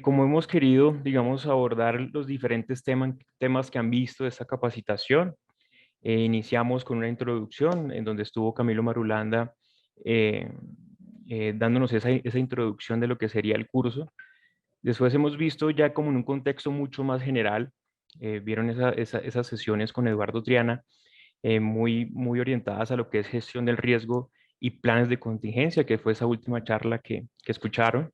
Como hemos querido, digamos, abordar los diferentes temas que han visto de esta capacitación, iniciamos con una introducción en donde estuvo Camilo Marulanda eh, dándonos esa introducción de lo que sería el curso. Después hemos visto ya como en un contexto mucho más general, vieron esas sesiones con Eduardo Triana, muy orientadas a lo que es gestión del riesgo y planes de contingencia, que fue esa última charla que escucharon.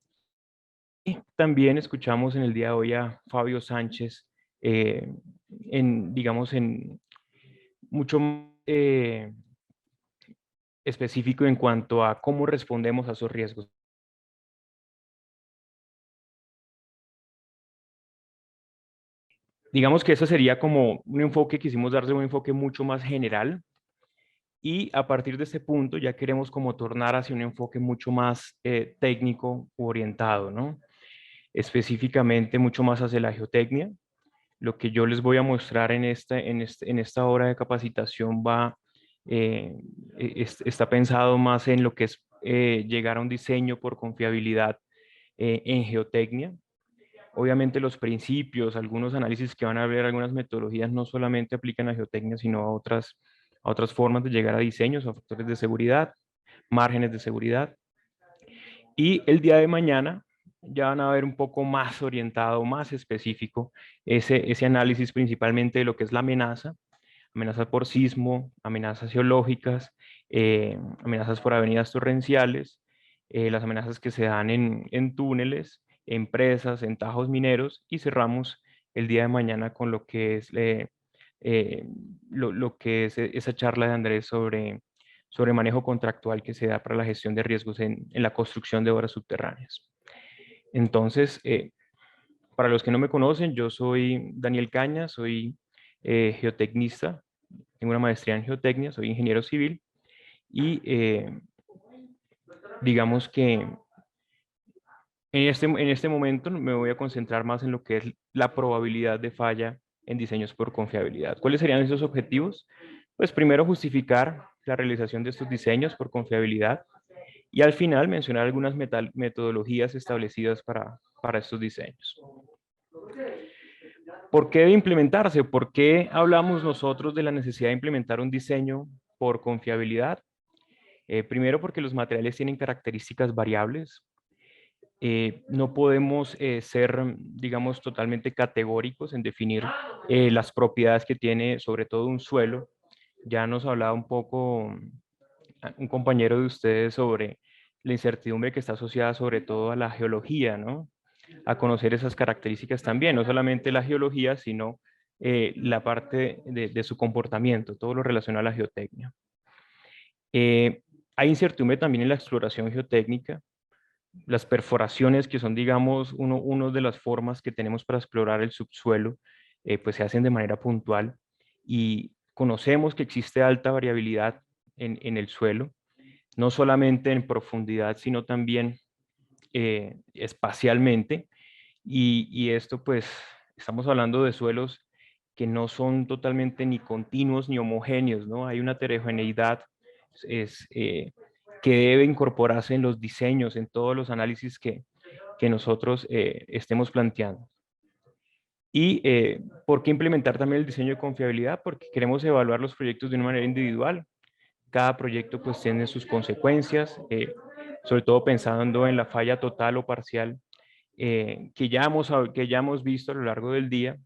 También escuchamos en el día de hoy a Fabio Sánchez, eh, digamos, en mucho específico en cuanto a cómo respondemos a esos riesgos. Digamos que ese sería como un enfoque, quisimos darle un enfoque mucho más general y a partir de este punto ya queremos como tornar hacia un enfoque mucho más técnico orientado, ¿no? Específicamente mucho más hacia la geotecnia. Lo que yo les voy a mostrar en esta hora de capacitación está pensado más en lo que es llegar a un diseño por confiabilidad en geotecnia. Obviamente los principios, algunos análisis que van a ver, algunas metodologías no solamente aplican a geotecnia, sino a otras formas de llegar a diseños, a factores de seguridad, márgenes de seguridad. Y el día de mañana ya van a ver un poco más orientado, más específico, ese análisis principalmente de lo que es la amenaza, amenazas por sismo, amenazas geológicas, amenazas por avenidas torrenciales, las amenazas que se dan en túneles, en presas, en tajos mineros, y cerramos el día de mañana con lo que es, eh, lo que es esa charla de Andrés sobre manejo contractual que se da para la gestión de riesgos en la construcción de obras subterráneas. Entonces, para los que no me conocen, yo soy Daniel Caña, soy geotecnista, tengo una maestría en geotecnia, soy ingeniero civil y digamos que en este momento me voy a concentrar más en lo que es la probabilidad de falla en diseños por confiabilidad. ¿Cuáles serían esos objetivos? Pues primero justificar la realización de estos diseños por confiabilidad y al final mencionar algunas metodologías establecidas para estos diseños. ¿Por qué debe implementarse? ¿Por qué hablamos nosotros de la necesidad de implementar un diseño por confiabilidad? Primero porque los materiales tienen características variables. No podemos ser, digamos, totalmente categóricos en definir las propiedades que tiene sobre todo un suelo. Ya nos hablaba un poco un compañero de ustedes sobre la incertidumbre que está asociada sobre todo a la geología, ¿no? A conocer esas características también, no solamente la geología, sino la parte de su comportamiento, todo lo relacionado a la geotecnia. Eh, Hay incertidumbre también en la exploración geotécnica, las perforaciones que son, digamos, uno de las formas que tenemos para explorar el subsuelo, pues se hacen de manera puntual y conocemos que existe alta variabilidad en el suelo, no solamente en profundidad, sino también espacialmente. Y esto, pues, estamos hablando de suelos que no son totalmente ni continuos ni homogéneos, ¿no? Hay una heterogeneidad es, que debe incorporarse en los diseños, en todos los análisis que nosotros estemos planteando. ¿Y por qué implementar también el diseño de confiabilidad? Porque queremos evaluar los proyectos de una manera individual. Cada proyecto pues tiene sus consecuencias, sobre todo pensando en la falla total o parcial que ya hemos visto a lo largo del día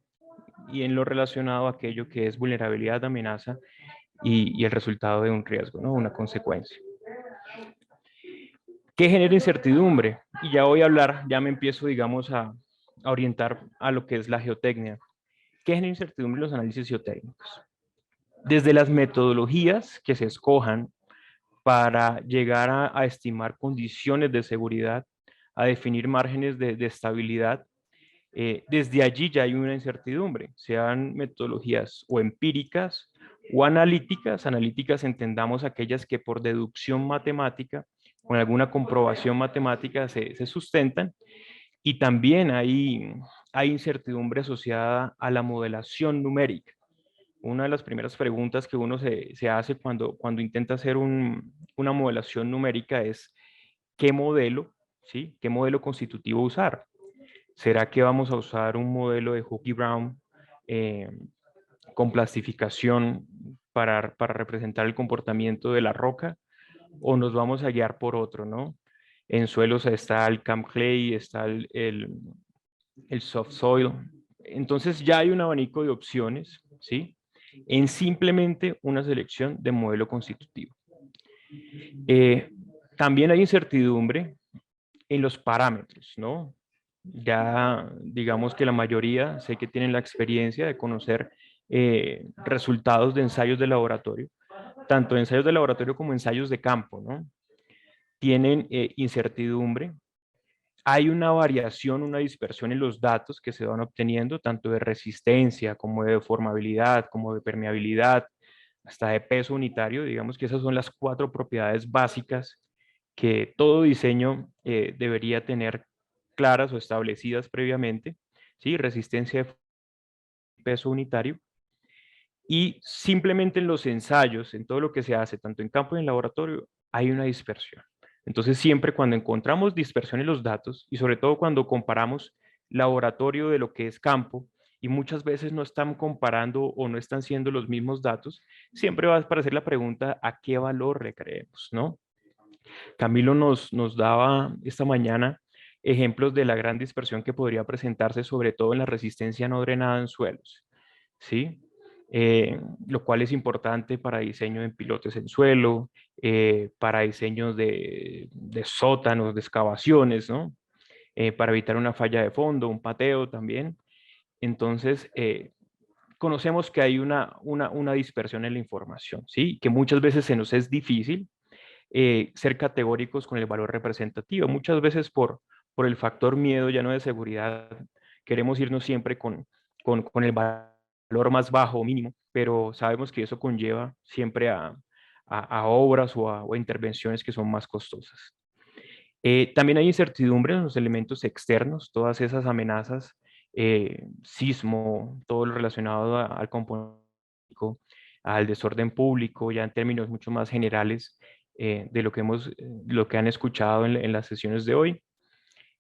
y en lo relacionado a aquello que es vulnerabilidad, amenaza y el resultado de un riesgo, ¿no? Una consecuencia. ¿Qué genera incertidumbre? Y ya voy a hablar, ya me empiezo, digamos, a orientar a lo que es la geotecnia. ¿Qué genera incertidumbre en los análisis geotécnicos? Desde las metodologías que se escojan para llegar a estimar condiciones de seguridad, a definir márgenes de estabilidad, desde allí ya hay una incertidumbre, sean metodologías o empíricas o analíticas. Analíticas entendamos aquellas que por deducción matemática, con alguna comprobación matemática se sustentan, y también hay incertidumbre asociada a la modelación numérica. Una de las primeras preguntas que uno se hace cuando intenta hacer una modelación numérica es ¿qué modelo, ¿sí? ¿Qué modelo constitutivo usar? ¿Será que vamos a usar un modelo de Hookie Brown eh, con plastificación para representar el comportamiento de la roca? ¿O nos vamos a guiar por otro, no? En suelos está el Camp Clay, está el Soft Soil. Entonces ya hay un abanico de opciones, ¿sí? En simplemente una selección de modelo constitutivo. Eh, También hay incertidumbre en los parámetros, ¿no? Ya digamos que la mayoría sé que tienen la experiencia de conocer resultados de ensayos de laboratorio, tanto ensayos de laboratorio como ensayos de campo, ¿no? Tienen incertidumbre. Hay una variación, una dispersión en los datos que se van obteniendo, tanto de resistencia como de deformabilidad, como de permeabilidad, hasta de peso unitario. Digamos que esas son las 4 propiedades básicas que todo diseño debería tener claras o establecidas previamente, ¿sí? Resistencia de peso unitario. Y simplemente en los ensayos, en todo lo que se hace, tanto en campo y en laboratorio, hay una dispersión. Entonces, siempre cuando encontramos dispersión en los datos, y sobre todo cuando comparamos laboratorio de lo que es campo, y muchas veces no están comparando o no están siendo los mismos datos, siempre va a aparecer la pregunta, ¿a qué valor le creemos? ¿No? Camilo nos daba esta mañana ejemplos de la gran dispersión que podría presentarse, sobre todo en la resistencia no drenada en suelos, ¿sí? Lo cual es importante para diseño de pilotes en suelo, para diseños de sótanos, de excavaciones, ¿no? Para evitar una falla de fondo, un pateo también. Entonces, conocemos que hay una dispersión en la información, ¿sí? Que muchas veces se nos es difícil ser categóricos con el valor representativo. Muchas veces por el factor miedo, ya no de seguridad, queremos irnos siempre con el valor más bajo o mínimo, pero sabemos que eso conlleva siempre a obras o a intervenciones que son más costosas. También hay incertidumbre en los elementos externos, todas esas amenazas, sismo, todo lo relacionado al componente, al desorden público, ya en términos mucho más generales de lo que han escuchado en las sesiones de hoy.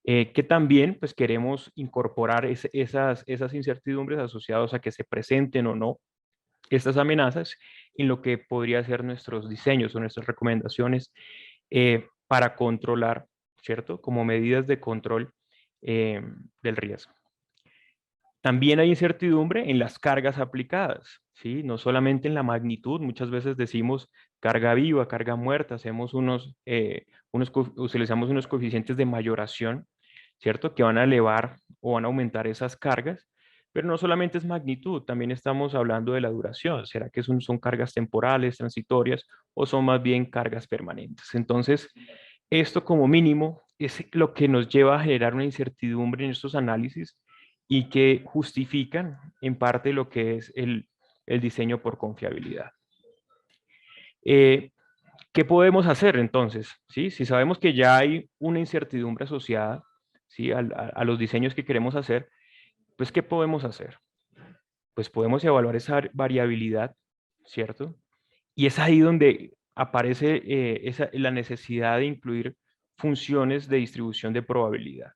Que también pues queremos incorporar esas incertidumbres asociadas a que se presenten o no estas amenazas en lo que podría ser nuestros diseños o nuestras recomendaciones para controlar, ¿cierto? Como medidas de control del riesgo. También hay incertidumbre en las cargas aplicadas, ¿sí? No solamente en la magnitud, muchas veces decimos carga viva, carga muerta, utilizamos unos coeficientes de mayoración, ¿cierto? Que van a elevar o van a aumentar esas cargas, pero no solamente es magnitud, también estamos hablando de la duración. ¿Será que son cargas temporales, transitorias, o son más bien cargas permanentes? Entonces, esto como mínimo es lo que nos lleva a generar una incertidumbre en estos análisis y que justifican en parte lo que es el diseño por confiabilidad. ¿Qué podemos hacer entonces? ¿Sí? Si sabemos que ya hay una incertidumbre asociada, ¿sí? A los diseños que queremos hacer, pues ¿qué podemos hacer? Pues podemos evaluar esa variabilidad, ¿cierto? Y es ahí donde aparece la necesidad de incluir funciones de distribución de probabilidad.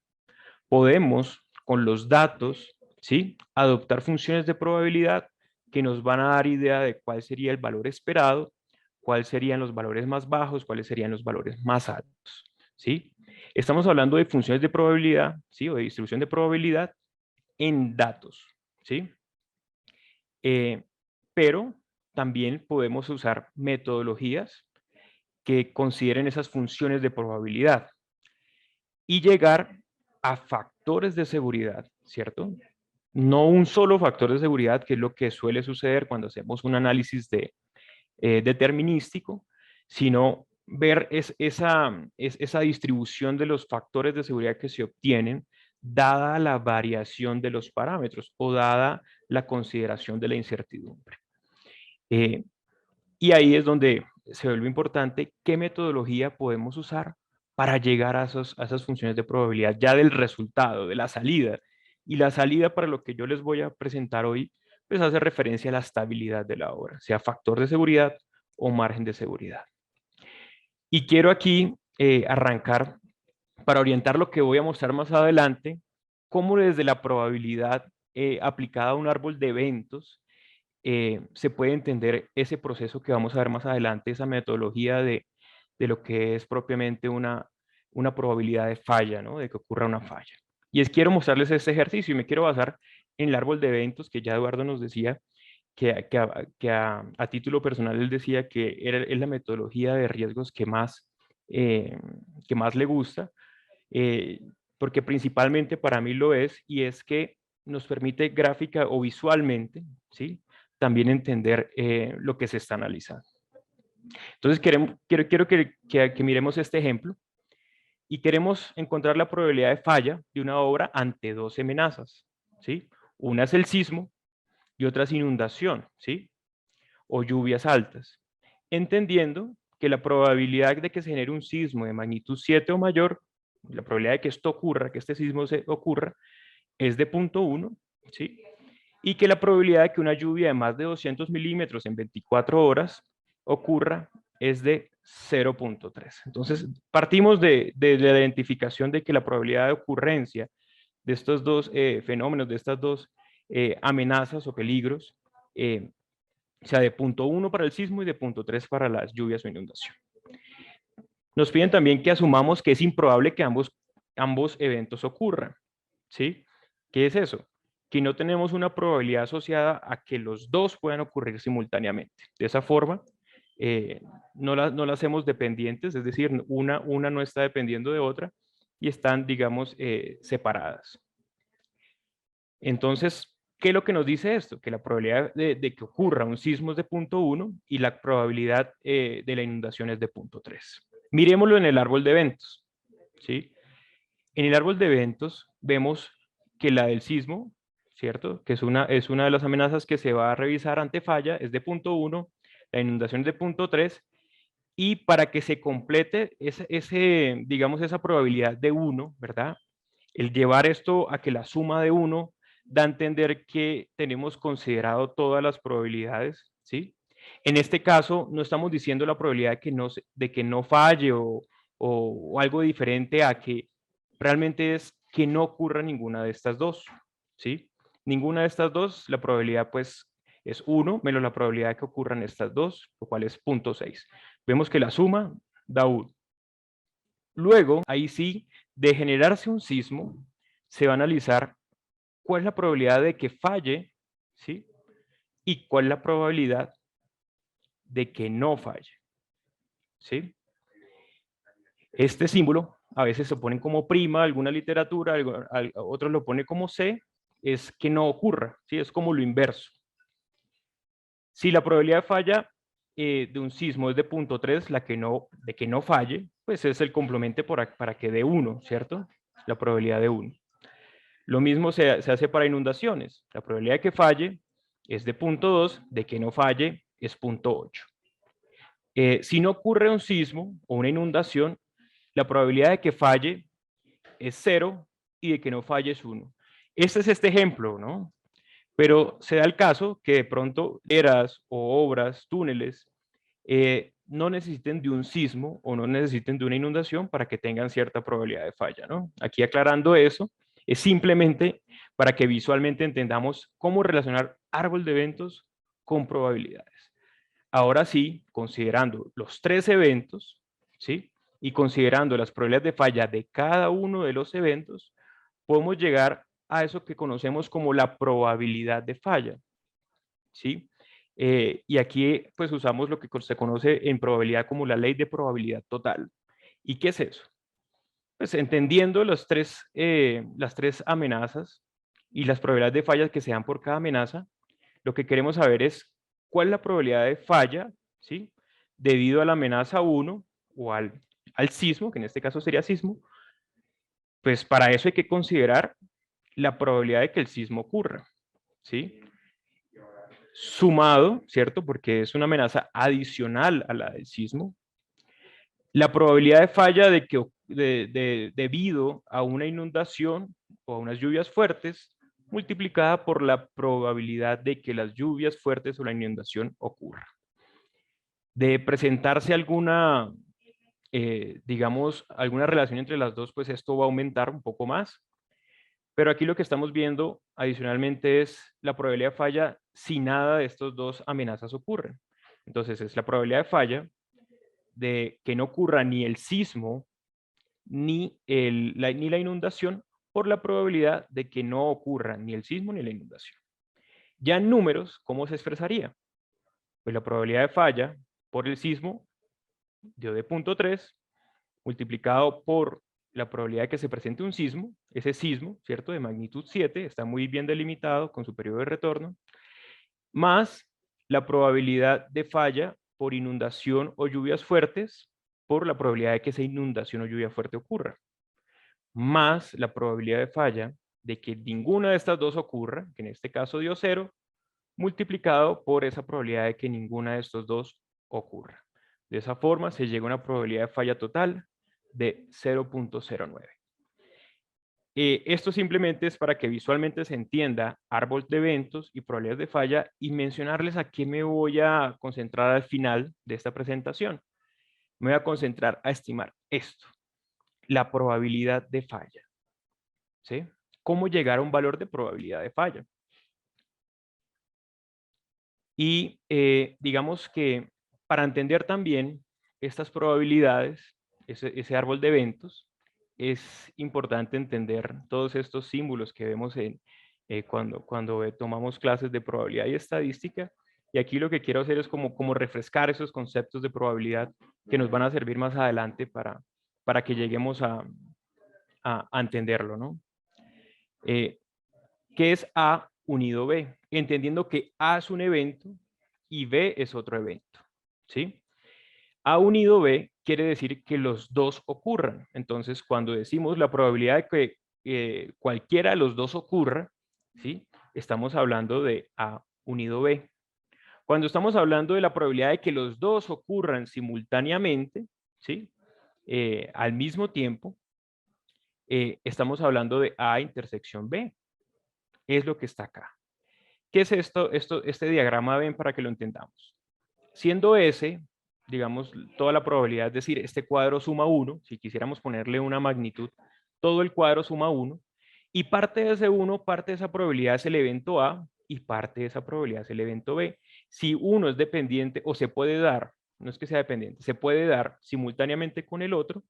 Podemos, con los datos, ¿sí? Adoptar funciones de probabilidad que nos van a dar idea de cuál sería el valor esperado, cuáles serían los valores más bajos, cuáles serían los valores más altos, ¿sí? Estamos hablando de funciones de probabilidad, ¿sí? O de distribución de probabilidad en datos, ¿sí? Pero también podemos usar metodologías que consideren esas funciones de probabilidad y llegar a factores de seguridad, ¿cierto? No un solo factor de seguridad, que es lo que suele suceder cuando hacemos un análisis determinístico, sino ver esa distribución de los factores de seguridad que se obtienen dada la variación de los parámetros o dada la consideración de la incertidumbre. Y ahí es donde se vuelve importante qué metodología podemos usar para llegar a esas funciones de probabilidad ya del resultado, de la salida. Y la salida para lo que yo les voy a presentar hoy, pues hace referencia a la estabilidad de la obra, sea factor de seguridad o margen de seguridad. Y quiero aquí arrancar para orientar lo que voy a mostrar más adelante cómo desde la probabilidad aplicada a un árbol de eventos se puede entender ese proceso que vamos a ver más adelante, esa metodología de lo que es propiamente una probabilidad de falla, ¿no? De que ocurra una falla. Y quiero mostrarles este ejercicio y me quiero basar en el árbol de eventos que ya Eduardo nos decía, que a título personal él decía que es la metodología de riesgos eh, que más le gusta, eh, porque principalmente para mí lo es, y es que nos permite gráfica o visualmente, ¿sí? También entender lo que se está analizando. Entonces quiero que miremos este ejemplo y queremos encontrar la probabilidad de falla de una obra ante dos amenazas, ¿sí? Una es el sismo y otra es inundación, ¿sí? O lluvias altas, entendiendo que la probabilidad de que se genere un sismo de magnitud 7 o mayor, la probabilidad de que esto ocurra, que este sismo ocurra, es de 0.1, ¿sí? Y que la probabilidad de que una lluvia de más de 200 milímetros en 24 horas ocurra es de 0.3. Entonces, partimos de la identificación de que la probabilidad de ocurrencia de estos dos fenómenos, de estas dos amenazas o peligros, o sea, de 0.1 para el sismo y de 0.3 para las lluvias o inundación. Nos piden también que asumamos que es improbable que ambos eventos ocurran, ¿sí? ¿Qué es eso? Que no tenemos una probabilidad asociada a que los dos puedan ocurrir simultáneamente. De esa forma, no las hacemos dependientes, es decir, una no está dependiendo de otra y están, digamos, separadas. Entonces, ¿qué es lo que nos dice esto? Que la probabilidad de que ocurra un sismo es de 0.1 y la probabilidad de la inundación es de 0.3. Miremoslo en el árbol de eventos, ¿sí? En el árbol de eventos vemos que la del sismo, ¿cierto? Que es una de las amenazas que se va a revisar ante falla, es de 0.1, la inundación es de 0.3, y para que se complete digamos, esa probabilidad de 1, ¿verdad? El llevar esto a que la suma de 1 da a entender que tenemos considerado todas las probabilidades, ¿sí? En este caso, no estamos diciendo la probabilidad de que no falle o algo diferente a que realmente es que no ocurra ninguna de estas dos, ¿sí? Ninguna de estas dos, la probabilidad pues es 1 menos la probabilidad de que ocurran estas dos, lo cual es 0.6. Vemos que la suma da 1. Luego, ahí sí, de generarse un sismo, se va a analizar cuál es la probabilidad de que falle, ¿sí? Y cuál es la probabilidad de que no falle, ¿sí? Este símbolo a veces se pone como prima, alguna literatura, otros lo pone como C, es que no ocurra, ¿sí? Es como lo inverso. Si la probabilidad de falla de un sismo es de 0.3, de que no falle, pues es el complemento para que dé 1, ¿cierto? La probabilidad de 1. Lo mismo se hace para inundaciones. La probabilidad de que falle es de 0.2, de que no falle es 0.8. Si no ocurre un sismo o una inundación, la probabilidad de que falle es 0 y de que no falle es 1. Este es este ejemplo, ¿no? Pero se da el caso que de pronto eras o obras, túneles, no necesiten de un sismo o no necesiten de una inundación para que tengan cierta probabilidad de falla, ¿no? Aquí aclarando eso, es simplemente para que visualmente entendamos cómo relacionar árbol de eventos con probabilidades. Ahora sí, considerando los tres eventos, ¿sí? Y considerando las probabilidades de falla de cada uno de los eventos, podemos llegar a eso que conocemos como la probabilidad de falla, ¿sí? Y aquí pues usamos lo que se conoce en probabilidad como la ley de probabilidad total. ¿Y qué es eso? Pues entendiendo las tres amenazas y las probabilidades de fallas que se dan por cada amenaza, lo que queremos saber es cuál es la probabilidad de falla, ¿sí? Debido a la amenaza 1 o al sismo, que en este caso sería sismo, pues para eso hay que considerar la probabilidad de que el sismo ocurra, ¿sí? Sumado, ¿cierto? Porque es una amenaza adicional a la del sismo. La probabilidad de falla debido a una inundación o a unas lluvias fuertes multiplicada por la probabilidad de que las lluvias fuertes o la inundación ocurra. De presentarse digamos, alguna relación entre las dos, pues esto va a aumentar un poco más. Pero aquí lo que estamos viendo adicionalmente es la probabilidad de falla si nada de estos dos amenazas ocurren. Entonces es la probabilidad de falla de que no ocurra ni el sismo ni la inundación por la probabilidad de que no ocurra ni el sismo ni la inundación. Ya en números, ¿cómo se expresaría? Pues la probabilidad de falla por el sismo dio de 0.3 multiplicado por la probabilidad de que se presente un sismo, ese sismo, ¿cierto? De magnitud 7, está muy bien delimitado con su periodo de retorno, más la probabilidad de falla por inundación o lluvias fuertes por la probabilidad de que esa inundación o lluvia fuerte ocurra, más la probabilidad de falla de que ninguna de estas dos ocurra, que en este caso dio 0, multiplicado por esa probabilidad de que ninguna de estos dos ocurra. De esa forma se llega a una probabilidad de falla total de 0.09. Esto simplemente es para que visualmente se entienda árbol de eventos y probabilidades de falla y mencionarles a qué me voy a concentrar al final de esta presentación. Me voy a concentrar a estimar esto, la probabilidad de falla. ¿Sí? ¿Cómo llegar a un valor de probabilidad de falla? Y digamos que para entender también estas probabilidades, ese árbol de eventos, es importante entender todos estos símbolos que vemos cuando tomamos clases de probabilidad y estadística. Y aquí lo que quiero hacer es como refrescar esos conceptos de probabilidad que nos van a servir más adelante para que lleguemos a entenderlo, ¿no? ¿Qué es A unido B? Entendiendo que A es un evento y B es otro evento, ¿sí? A unido B quiere decir que los dos ocurran. Entonces, cuando decimos la probabilidad de que cualquiera de los dos ocurra, ¿sí? Estamos hablando de A unido B. Cuando estamos hablando de la probabilidad de que los dos ocurran simultáneamente, ¿sí? Al mismo tiempo, estamos hablando de A intersección B. Es lo que está acá. ¿Qué es esto? Este diagrama ven para que lo entendamos. Siendo S, digamos, toda la probabilidad, es decir, este cuadro suma 1, si quisiéramos ponerle una magnitud, todo el cuadro suma 1, y parte de ese 1, parte de esa probabilidad es el evento A, y parte de esa probabilidad es el evento B. Si uno es dependiente, o se puede dar, no es que sea dependiente, se puede dar simultáneamente con el otro,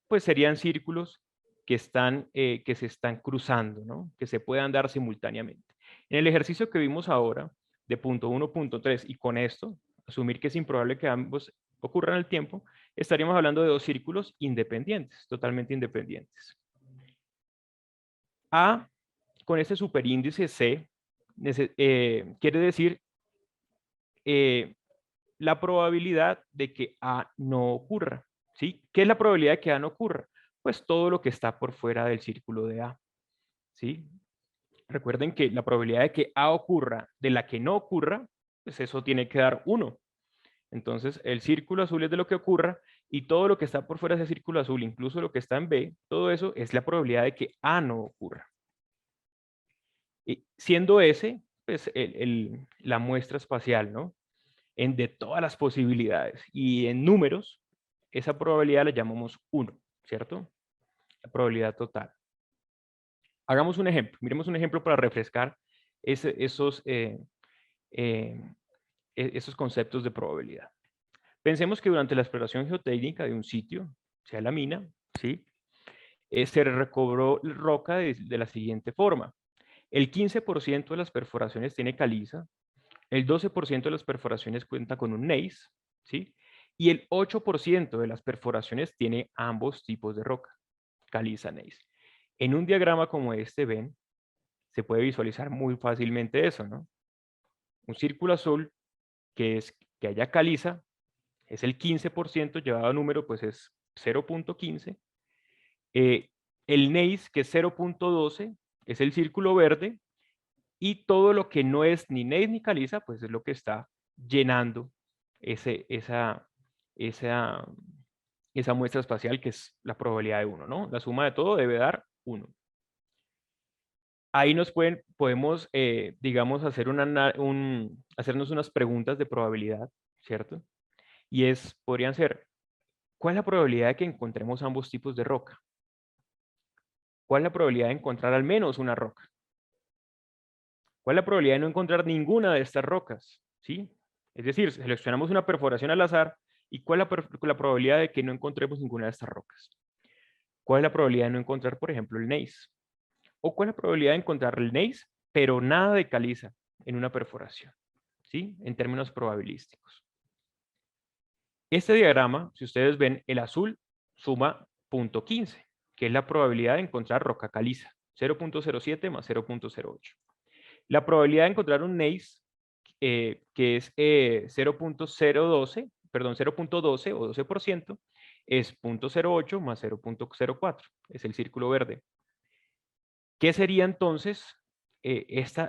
pues serían círculos que se están cruzando, ¿no? Que se puedan dar simultáneamente. En el ejercicio que vimos ahora, de punto 1, punto 3, y con esto, asumir que es improbable que ambos ocurran al tiempo, estaríamos hablando de dos círculos independientes, totalmente independientes. A, con este superíndice C, quiere decir la probabilidad de que A no ocurra, ¿sí? ¿Qué es la probabilidad de que A no ocurra? Pues todo lo que está por fuera del círculo de A, ¿sí? Recuerden que la probabilidad de que A ocurra de la que no ocurra, pues eso tiene que dar 1. Entonces, el círculo azul es de lo que ocurra y todo lo que está por fuera de ese círculo azul, incluso lo que está en B, todo eso es la probabilidad de que A no ocurra. Y siendo ese, pues, la muestra espacial, ¿no? De todas las posibilidades. Y en números, esa probabilidad la llamamos 1, ¿cierto? La probabilidad total. Hagamos un ejemplo. Miremos un ejemplo para refrescar esos conceptos de probabilidad. Pensemos que durante la exploración geotécnica de un sitio, sea la mina, ¿sí? Se recobró roca de la siguiente forma. El 15% de las perforaciones tiene caliza, el 12% de las perforaciones cuenta con un gneiss, ¿sí? Y el 8% de las perforaciones tiene ambos tipos de roca, caliza, gneiss. En un diagrama como este, ven, se puede visualizar muy fácilmente eso, ¿no? Un círculo azul que haya caliza, es el 15%, llevado a número, pues es 0.15. El gneiss, que es 0.12, es el círculo verde, y todo lo que no es ni gneiss ni caliza, pues es lo que está llenando esa muestra espacial, que es la probabilidad de 1, ¿no? La suma de todo debe dar 1. Ahí podemos, digamos, hacernos unas preguntas de probabilidad, ¿cierto? Y podrían ser, ¿cuál es la probabilidad de que encontremos ambos tipos de roca? ¿Cuál es la probabilidad de encontrar al menos una roca? ¿Cuál es la probabilidad de no encontrar ninguna de estas rocas? ¿Sí? Es decir, seleccionamos una perforación al azar y ¿cuál es la probabilidad de que no encontremos ninguna de estas rocas? ¿Cuál es la probabilidad de no encontrar, por ejemplo, el gneiss? ¿O cuál es la probabilidad de encontrar el gneiss, pero nada de caliza en una perforación? ¿Sí? En términos probabilísticos. Este diagrama, si ustedes ven, el azul suma 0.15, que es la probabilidad de encontrar roca caliza, 0.07 más 0.08. La probabilidad de encontrar un gneiss, que es 0.012, perdón, 0.12 o 12%, es 0.08 más 0.04, es el círculo verde. ¿Qué sería entonces este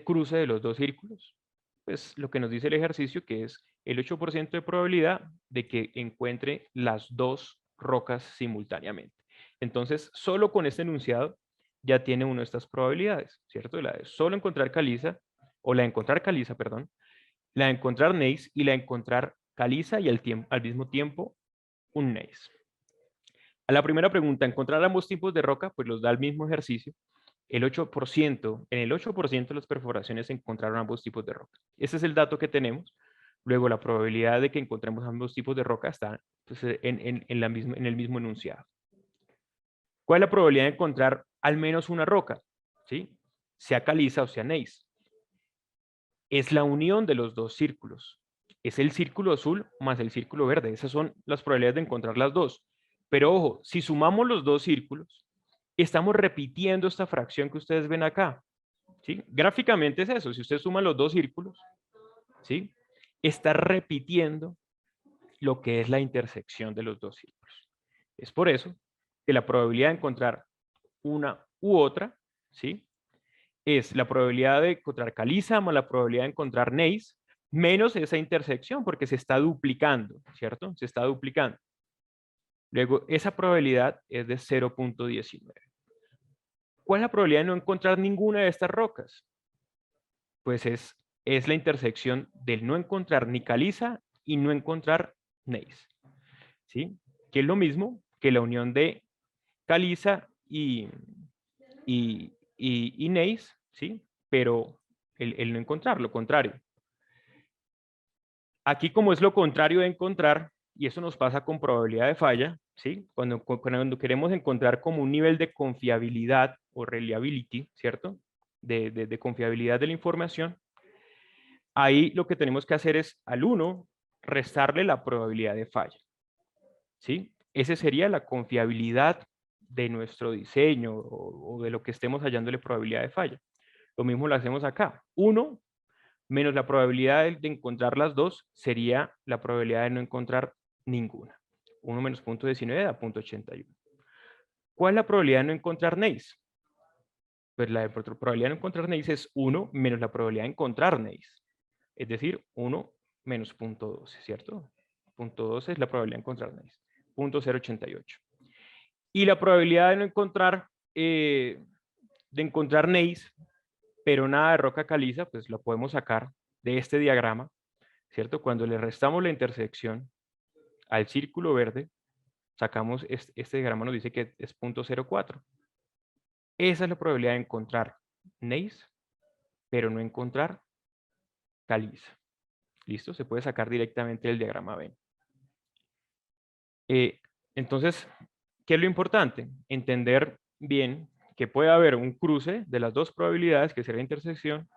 cruce de los dos círculos? Pues lo que nos dice el ejercicio, que es el 8% de probabilidad de que encuentre las dos rocas simultáneamente. Entonces, solo con este enunciado ya tiene uno de estas probabilidades, ¿cierto? La de solo encontrar caliza, o la de encontrar caliza, perdón, la de encontrar gneiss y la de encontrar caliza y al mismo tiempo un gneiss. A la primera pregunta, encontrar ambos tipos de roca, pues los da el mismo ejercicio. En el 8% de las perforaciones se encontraron ambos tipos de roca. Ese es el dato que tenemos. Luego, la probabilidad de que encontremos ambos tipos de roca está pues, en el mismo enunciado. ¿Cuál es la probabilidad de encontrar al menos una roca? ¿Sí? Sea caliza o sea gneiss. Es la unión de los dos círculos. Es el círculo azul más el círculo verde. Esas son las probabilidades de encontrar las dos. Pero ojo, si sumamos los dos círculos, estamos repitiendo esta fracción que ustedes ven acá. ¿Sí? Gráficamente es eso. Si usted suma los dos círculos, ¿sí? Está repitiendo lo que es la intersección de los dos círculos. Es por eso que la probabilidad de encontrar una u otra, ¿sí? Es la probabilidad de encontrar caliza más la probabilidad de encontrar gneiss menos esa intersección, porque se está duplicando, ¿cierto? Se está duplicando. Luego, esa probabilidad es de 0.19. ¿Cuál es la probabilidad de no encontrar ninguna de estas rocas? Pues es la intersección del no encontrar ni caliza y no encontrar gneiss, ¿sí? Que es lo mismo que la unión de caliza y gneiss, ¿sí? Pero el no encontrar, lo contrario. Aquí, como es lo contrario de encontrar, y eso nos pasa con probabilidad de falla, ¿sí? Cuando queremos encontrar como un nivel de confiabilidad o reliability, ¿cierto? De confiabilidad de la información, ahí lo que tenemos que hacer es al 1 restarle la probabilidad de falla, ¿sí? Esa sería la confiabilidad de nuestro diseño o de lo que estemos hallándole probabilidad de falla. Lo mismo lo hacemos acá. 1 menos la probabilidad de encontrar las dos sería la probabilidad de no encontrar ninguna. 1 menos 0.19 da 0.81. ¿Cuál es la probabilidad de no encontrar gneiss? Pues la probabilidad de no encontrar gneiss es 1 menos la probabilidad de encontrar gneiss. Es decir, 1 menos 0.12, ¿cierto? 0.12 es la probabilidad de encontrar gneiss. 0.088. Y la probabilidad de no encontrar, gneiss, pero nada de roca caliza, pues lo podemos sacar de este diagrama, ¿cierto? Cuando le restamos la intersección al círculo verde, sacamos, este diagrama nos dice que es 0.04. Esa es la probabilidad de encontrar gneiss, pero no encontrar caliza. ¿Listo? Se puede sacar directamente del diagrama B. Entonces, ¿qué es lo importante? Entender bien que puede haber un cruce de las dos probabilidades, que será la intersección,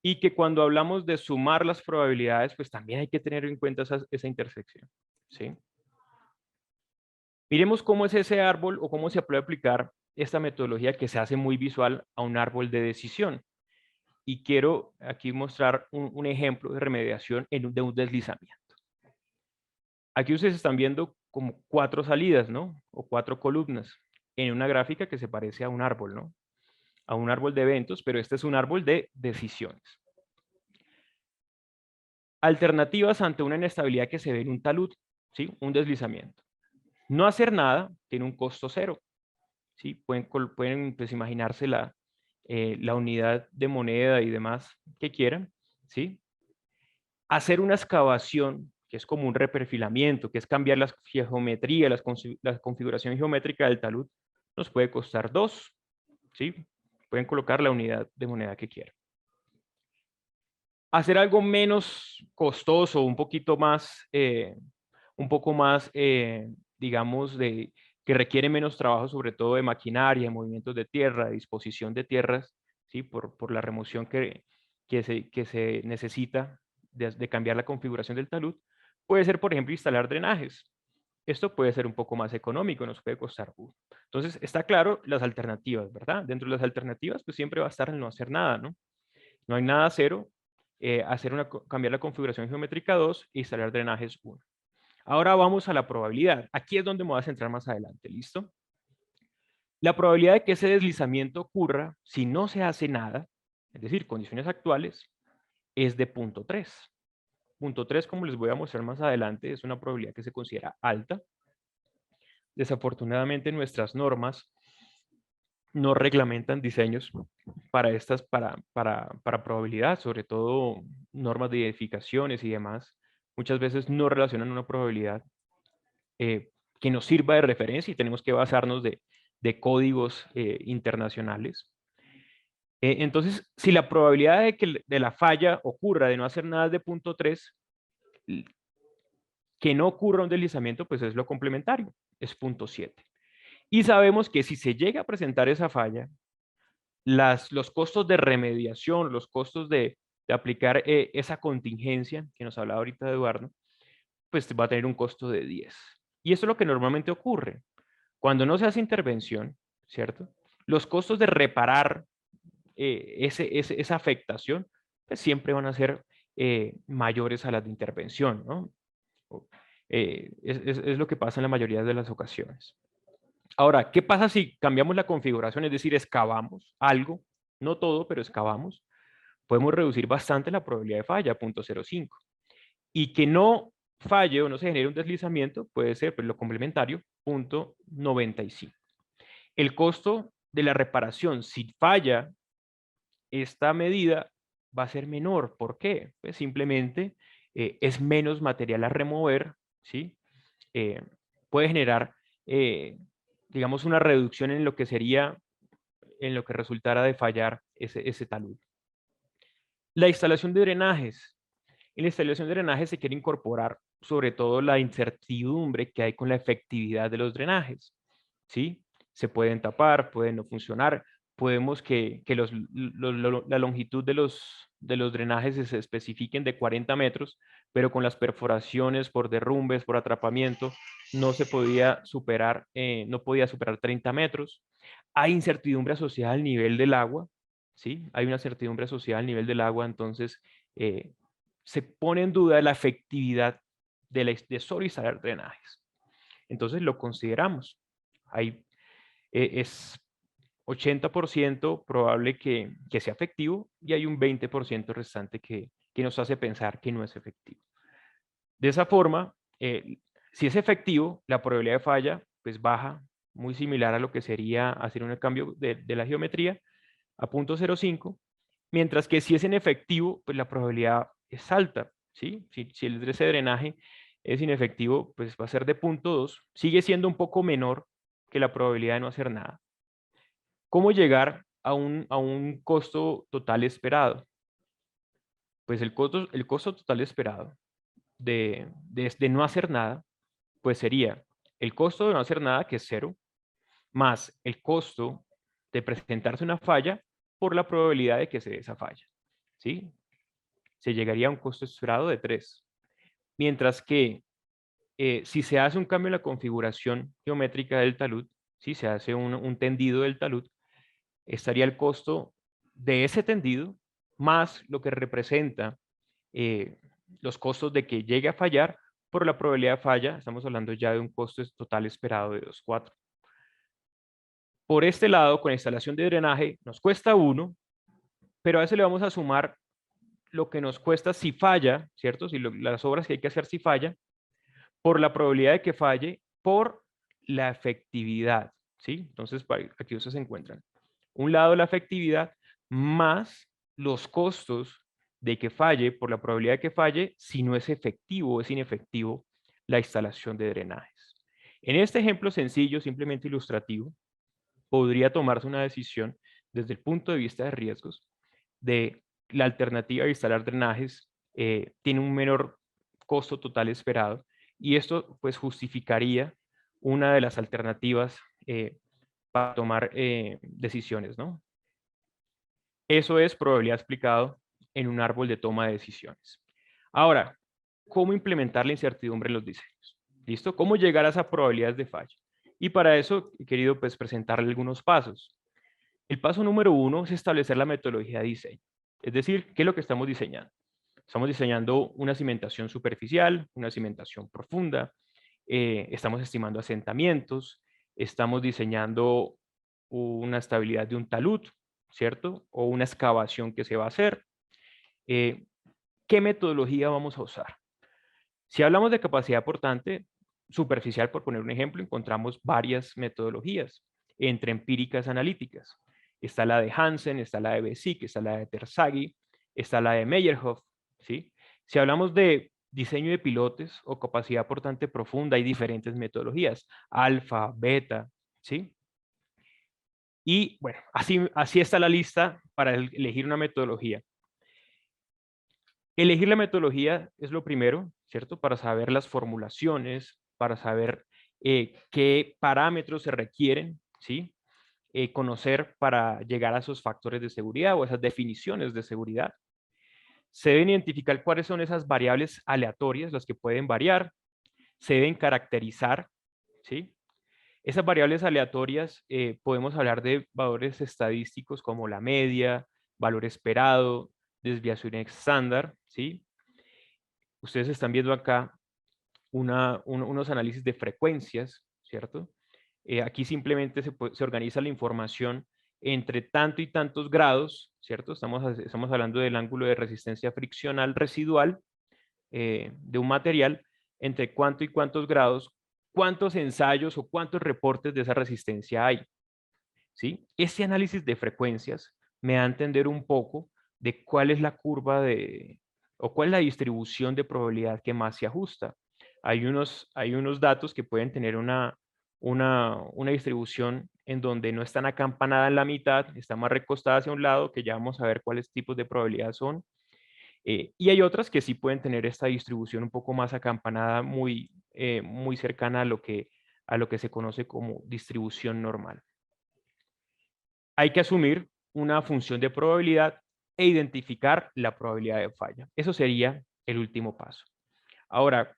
y que cuando hablamos de sumar las probabilidades, pues también hay que tener en cuenta esa intersección, ¿sí? Miremos cómo es ese árbol o cómo se puede aplicar esta metodología que se hace muy visual a un árbol de decisión. Y quiero aquí mostrar un ejemplo de remediación de un deslizamiento. Aquí ustedes están viendo como 4 salidas, ¿no? O 4 columnas en una gráfica que se parece a un árbol, ¿no? A un árbol de eventos, pero este es un árbol de decisiones. Alternativas ante una inestabilidad que se ve en un talud, ¿sí? Un deslizamiento. No hacer nada tiene un costo 0, ¿sí? Pueden pues, imaginarse la unidad de moneda y demás que quieran, ¿sí? Hacer una excavación, que es como un reperfilamiento, que es cambiar la geometría, la configuración geométrica del talud, nos puede costar 2, ¿sí? Pueden colocar la unidad de moneda que quieran. Hacer algo menos costoso, un poco más, digamos, que requiere menos trabajo, sobre todo de maquinaria, movimientos de tierra, de disposición de tierras, ¿sí? Por la remoción que se necesita de cambiar la configuración del talud, puede ser, por ejemplo, instalar drenajes. Esto puede ser un poco más económico, nos puede costar 1. Entonces, está claro las alternativas, ¿verdad? Dentro de las alternativas, pues siempre va a estar el no hacer nada, ¿no? No hay nada, 0, cambiar la configuración geométrica 2 e instalar drenajes 1. Ahora vamos a la probabilidad. Aquí es donde me voy a centrar más adelante, ¿listo? La probabilidad de que ese deslizamiento ocurra si no se hace nada, es decir, condiciones actuales, es de 0.3. 0.3, como les voy a mostrar más adelante, es una probabilidad que se considera alta. Desafortunadamente, nuestras normas no reglamentan diseños para probabilidad, sobre todo normas de edificaciones y demás. Muchas veces no relacionan una probabilidad que nos sirva de referencia y tenemos que basarnos de códigos internacionales. Entonces, si la probabilidad de que de la falla ocurra de no hacer nada es de 0.3, que no ocurra un deslizamiento, pues es lo complementario, es 0.7. Y sabemos que si se llega a presentar esa falla, los costos de remediación, los costos de aplicar esa contingencia que nos hablaba ahorita Eduardo, pues va a tener un costo de 10. Y eso es lo que normalmente ocurre. Cuando no se hace intervención, ¿cierto? Los costos de reparar esa afectación, pues siempre van a ser mayores a las de intervención, ¿no? Es lo que pasa en la mayoría de las ocasiones. Ahora, ¿qué pasa si cambiamos la configuración? Es decir, excavamos algo, no todo, pero excavamos. Podemos reducir bastante la probabilidad de falla, 0.05. Y que no falle o no se genere un deslizamiento puede ser, pues, lo complementario, 0.95. El costo de la reparación, si falla esta medida, va a ser menor. ¿Por qué? Pues simplemente es menos material a remover, ¿sí? Puede generar, digamos, una reducción en lo que sería, en lo que resultara de fallar ese talud. La instalación de drenajes. En la instalación de drenajes se quiere incorporar sobre todo la incertidumbre que hay con la efectividad de los drenajes, ¿sí? Se pueden tapar, pueden no funcionar, podemos que la longitud de los drenajes se especifiquen de 40 metros, pero con las perforaciones por derrumbes, por atrapamiento, no se podía superar, no podía superar 30 metros. Hay incertidumbre asociada al nivel del agua, ¿sí? Hay una incertidumbre asociada al nivel del agua, entonces se pone en duda la efectividad de solo instalar drenajes. Entonces lo consideramos. Es 80% probable que sea efectivo y hay un 20% restante que nos hace pensar que no es efectivo. De esa forma, si es efectivo, la probabilidad de falla pues baja, muy similar a lo que sería hacer un cambio de la geometría a 0.05, mientras que si es inefectivo, pues la probabilidad es alta, ¿sí? Si ese drenaje es inefectivo, pues va a ser de 0.2, sigue siendo un poco menor que la probabilidad de no hacer nada. ¿Cómo llegar a un costo total esperado? Pues el costo total esperado de no hacer nada, pues sería el costo de no hacer nada, que es 0, más el costo de presentarse una falla por la probabilidad de que se dé esa falla, ¿sí? Se llegaría a un costo esperado de 3. Mientras que si se hace un cambio en la configuración geométrica del talud, si se hace un tendido del talud, estaría el costo de ese tendido más lo que representa los costos de que llegue a fallar por la probabilidad de falla. Estamos hablando ya de un costo total esperado de 2,4. Por este lado, con la instalación de drenaje, nos cuesta 1, pero a eso le vamos a sumar lo que nos cuesta si falla, ¿cierto? Si las obras que hay que hacer si falla, por la probabilidad de que falle, por la efectividad, ¿sí? Entonces, aquí ustedes se encuentran. Un lado la efectividad más los costos de que falle, por la probabilidad de que falle, si no es efectivo o es inefectivo la instalación de drenajes. En este ejemplo sencillo, simplemente ilustrativo, podría tomarse una decisión desde el punto de vista de riesgos de la alternativa de instalar drenajes tiene un menor costo total esperado, y esto pues justificaría una de las alternativas para tomar decisiones, ¿no? Eso es probabilidad explicado en un árbol de toma de decisiones. Ahora, ¿cómo implementar la incertidumbre en los diseños? ¿Listo? ¿Cómo llegar a esa probabilidad de fallo? Y para eso he querido pues presentarle algunos pasos. El paso número 1 es establecer la metodología de diseño. Es decir, ¿qué es lo que estamos diseñando? Estamos diseñando una cimentación superficial, una cimentación profunda, estamos estimando asentamientos, estamos diseñando una estabilidad de un talud, ¿cierto? O una excavación que se va a hacer. ¿Qué metodología vamos a usar? Si hablamos de capacidad portante superficial, por poner un ejemplo, encontramos varias metodologías, entre empíricas y analíticas. Está la de Hansen, está la de Besic, está la de Terzaghi, está la de Meyerhoff, ¿sí? Si hablamos de diseño de pilotes o capacidad portante profunda, hay diferentes metodologías, alfa, beta, ¿sí? Y bueno, así está la lista para elegir una metodología. Elegir la metodología es lo primero, ¿cierto? Para saber las formulaciones, para saber qué parámetros se requieren, ¿sí? Conocer para llegar a esos factores de seguridad o esas definiciones de seguridad. Se deben identificar cuáles son esas variables aleatorias, las que pueden variar. Se deben caracterizar, ¿sí? Esas variables aleatorias podemos hablar de valores estadísticos como la media, valor esperado, desviación estándar, ¿sí? Ustedes están viendo acá unos análisis de frecuencias, ¿cierto? Aquí simplemente se organiza la información entre tanto y tantos grados, ¿cierto? Estamos hablando del ángulo de resistencia friccional residual de un material, entre cuánto y cuántos grados, cuántos ensayos o cuántos reportes de esa resistencia hay, ¿sí? Ese análisis de frecuencias me da a entender un poco de cuál es la curva o cuál es la distribución de probabilidad que más se ajusta. Hay unos datos que pueden tener una distribución en donde no están acampanada en la mitad, está más recostada hacia un lado, que ya vamos a ver cuáles tipos de probabilidad son. Y hay otras que sí pueden tener esta distribución un poco más acampanada, muy cercana a lo que se conoce como distribución normal. Hay que asumir una función de probabilidad e identificar la probabilidad de falla. Eso sería el último paso. Ahora,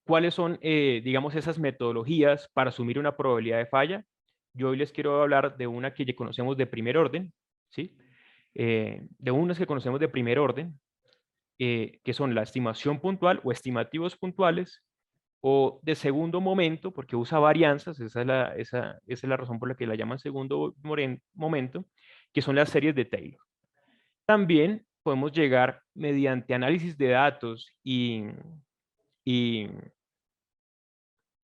¿cuáles son, digamos, esas metodologías para asumir una probabilidad de falla? Yo hoy les quiero hablar de una que ya conocemos de primer orden, ¿sí? De unas que conocemos de primer orden, que son la estimación puntual o estimativos puntuales, o de segundo momento, porque usa varianzas, esa es la razón por la que la llaman segundo momento, que son las series de Taylor. También podemos llegar mediante análisis de datos y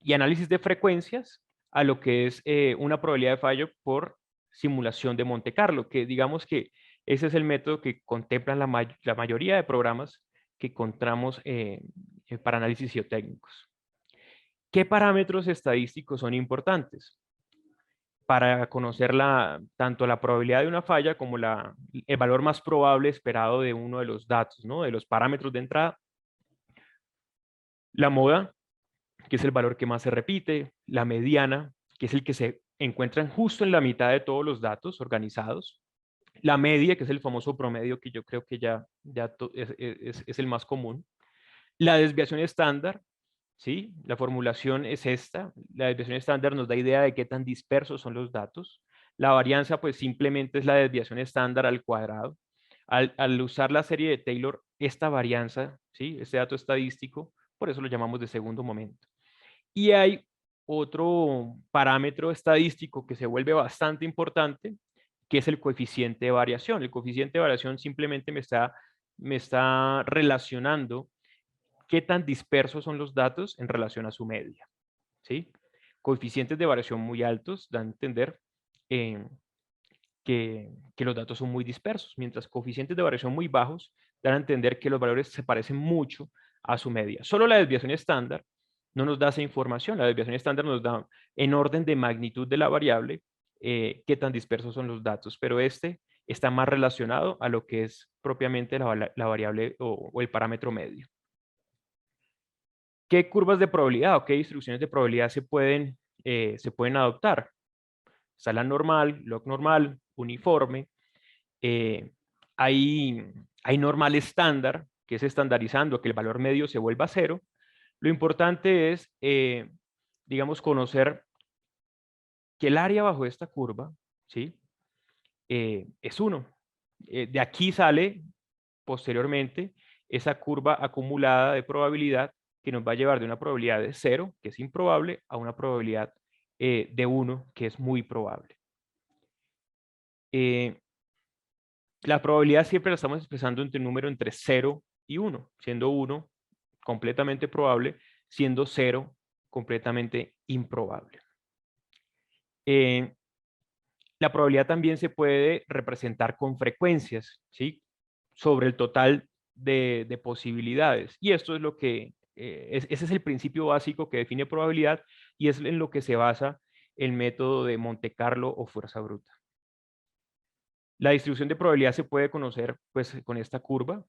análisis de frecuencias a lo que es una probabilidad de fallo por simulación de Monte Carlo, que digamos que ese es el método que contemplan la mayoría de programas que encontramos para análisis geotécnicos. ¿Qué parámetros estadísticos son importantes para conocer tanto la probabilidad de una falla como el valor más probable esperado de uno de los datos, ¿no? De los parámetros de entrada? La moda, que es el valor que más se repite, la mediana, que es el que se encuentra justo en la mitad de todos los datos organizados, la media, que es el famoso promedio que yo creo que es el más común, la desviación estándar, ¿sí? La formulación es esta. La desviación estándar nos da idea de qué tan dispersos son los datos. La varianza, pues simplemente es la desviación estándar al cuadrado. Al usar la serie de Taylor, esta varianza, ¿sí? Este dato estadístico, por eso lo llamamos de segundo momento. Y hay otro parámetro estadístico que se vuelve bastante importante, que es el coeficiente de variación. El coeficiente de variación simplemente me está relacionando qué tan dispersos son los datos en relación a su media, ¿sí? Coeficientes de variación muy altos dan a entender que los datos son muy dispersos, mientras coeficientes de variación muy bajos dan a entender que los valores se parecen mucho a su media. Solo la desviación estándar no nos da esa información. La desviación estándar nos da en orden de magnitud de la variable qué tan dispersos son los datos, pero este está más relacionado a lo que es propiamente la variable o el parámetro medio. ¿Qué curvas de probabilidad o qué distribuciones de probabilidad se pueden adoptar? Está la normal, log normal, uniforme. Hay, hay normal estándar, que es estandarizando que el valor medio se vuelva cero. Lo importante es, digamos, conocer que el área bajo esta curva, ¿sí? Es 1. De aquí sale posteriormente esa curva acumulada de probabilidad que nos va a llevar de una probabilidad de 0, que es improbable, a una probabilidad de 1, que es muy probable. La probabilidad siempre la estamos expresando entre un número entre 0 y 1, siendo 1 completamente probable, siendo 0 completamente improbable. La probabilidad también se puede representar con frecuencias, ¿sí? Sobre el total de posibilidades. Y esto es lo que, ese es el principio básico que define probabilidad y es en lo que se basa el método de Monte Carlo o fuerza bruta. La distribución de probabilidad se puede conocer pues, con esta curva.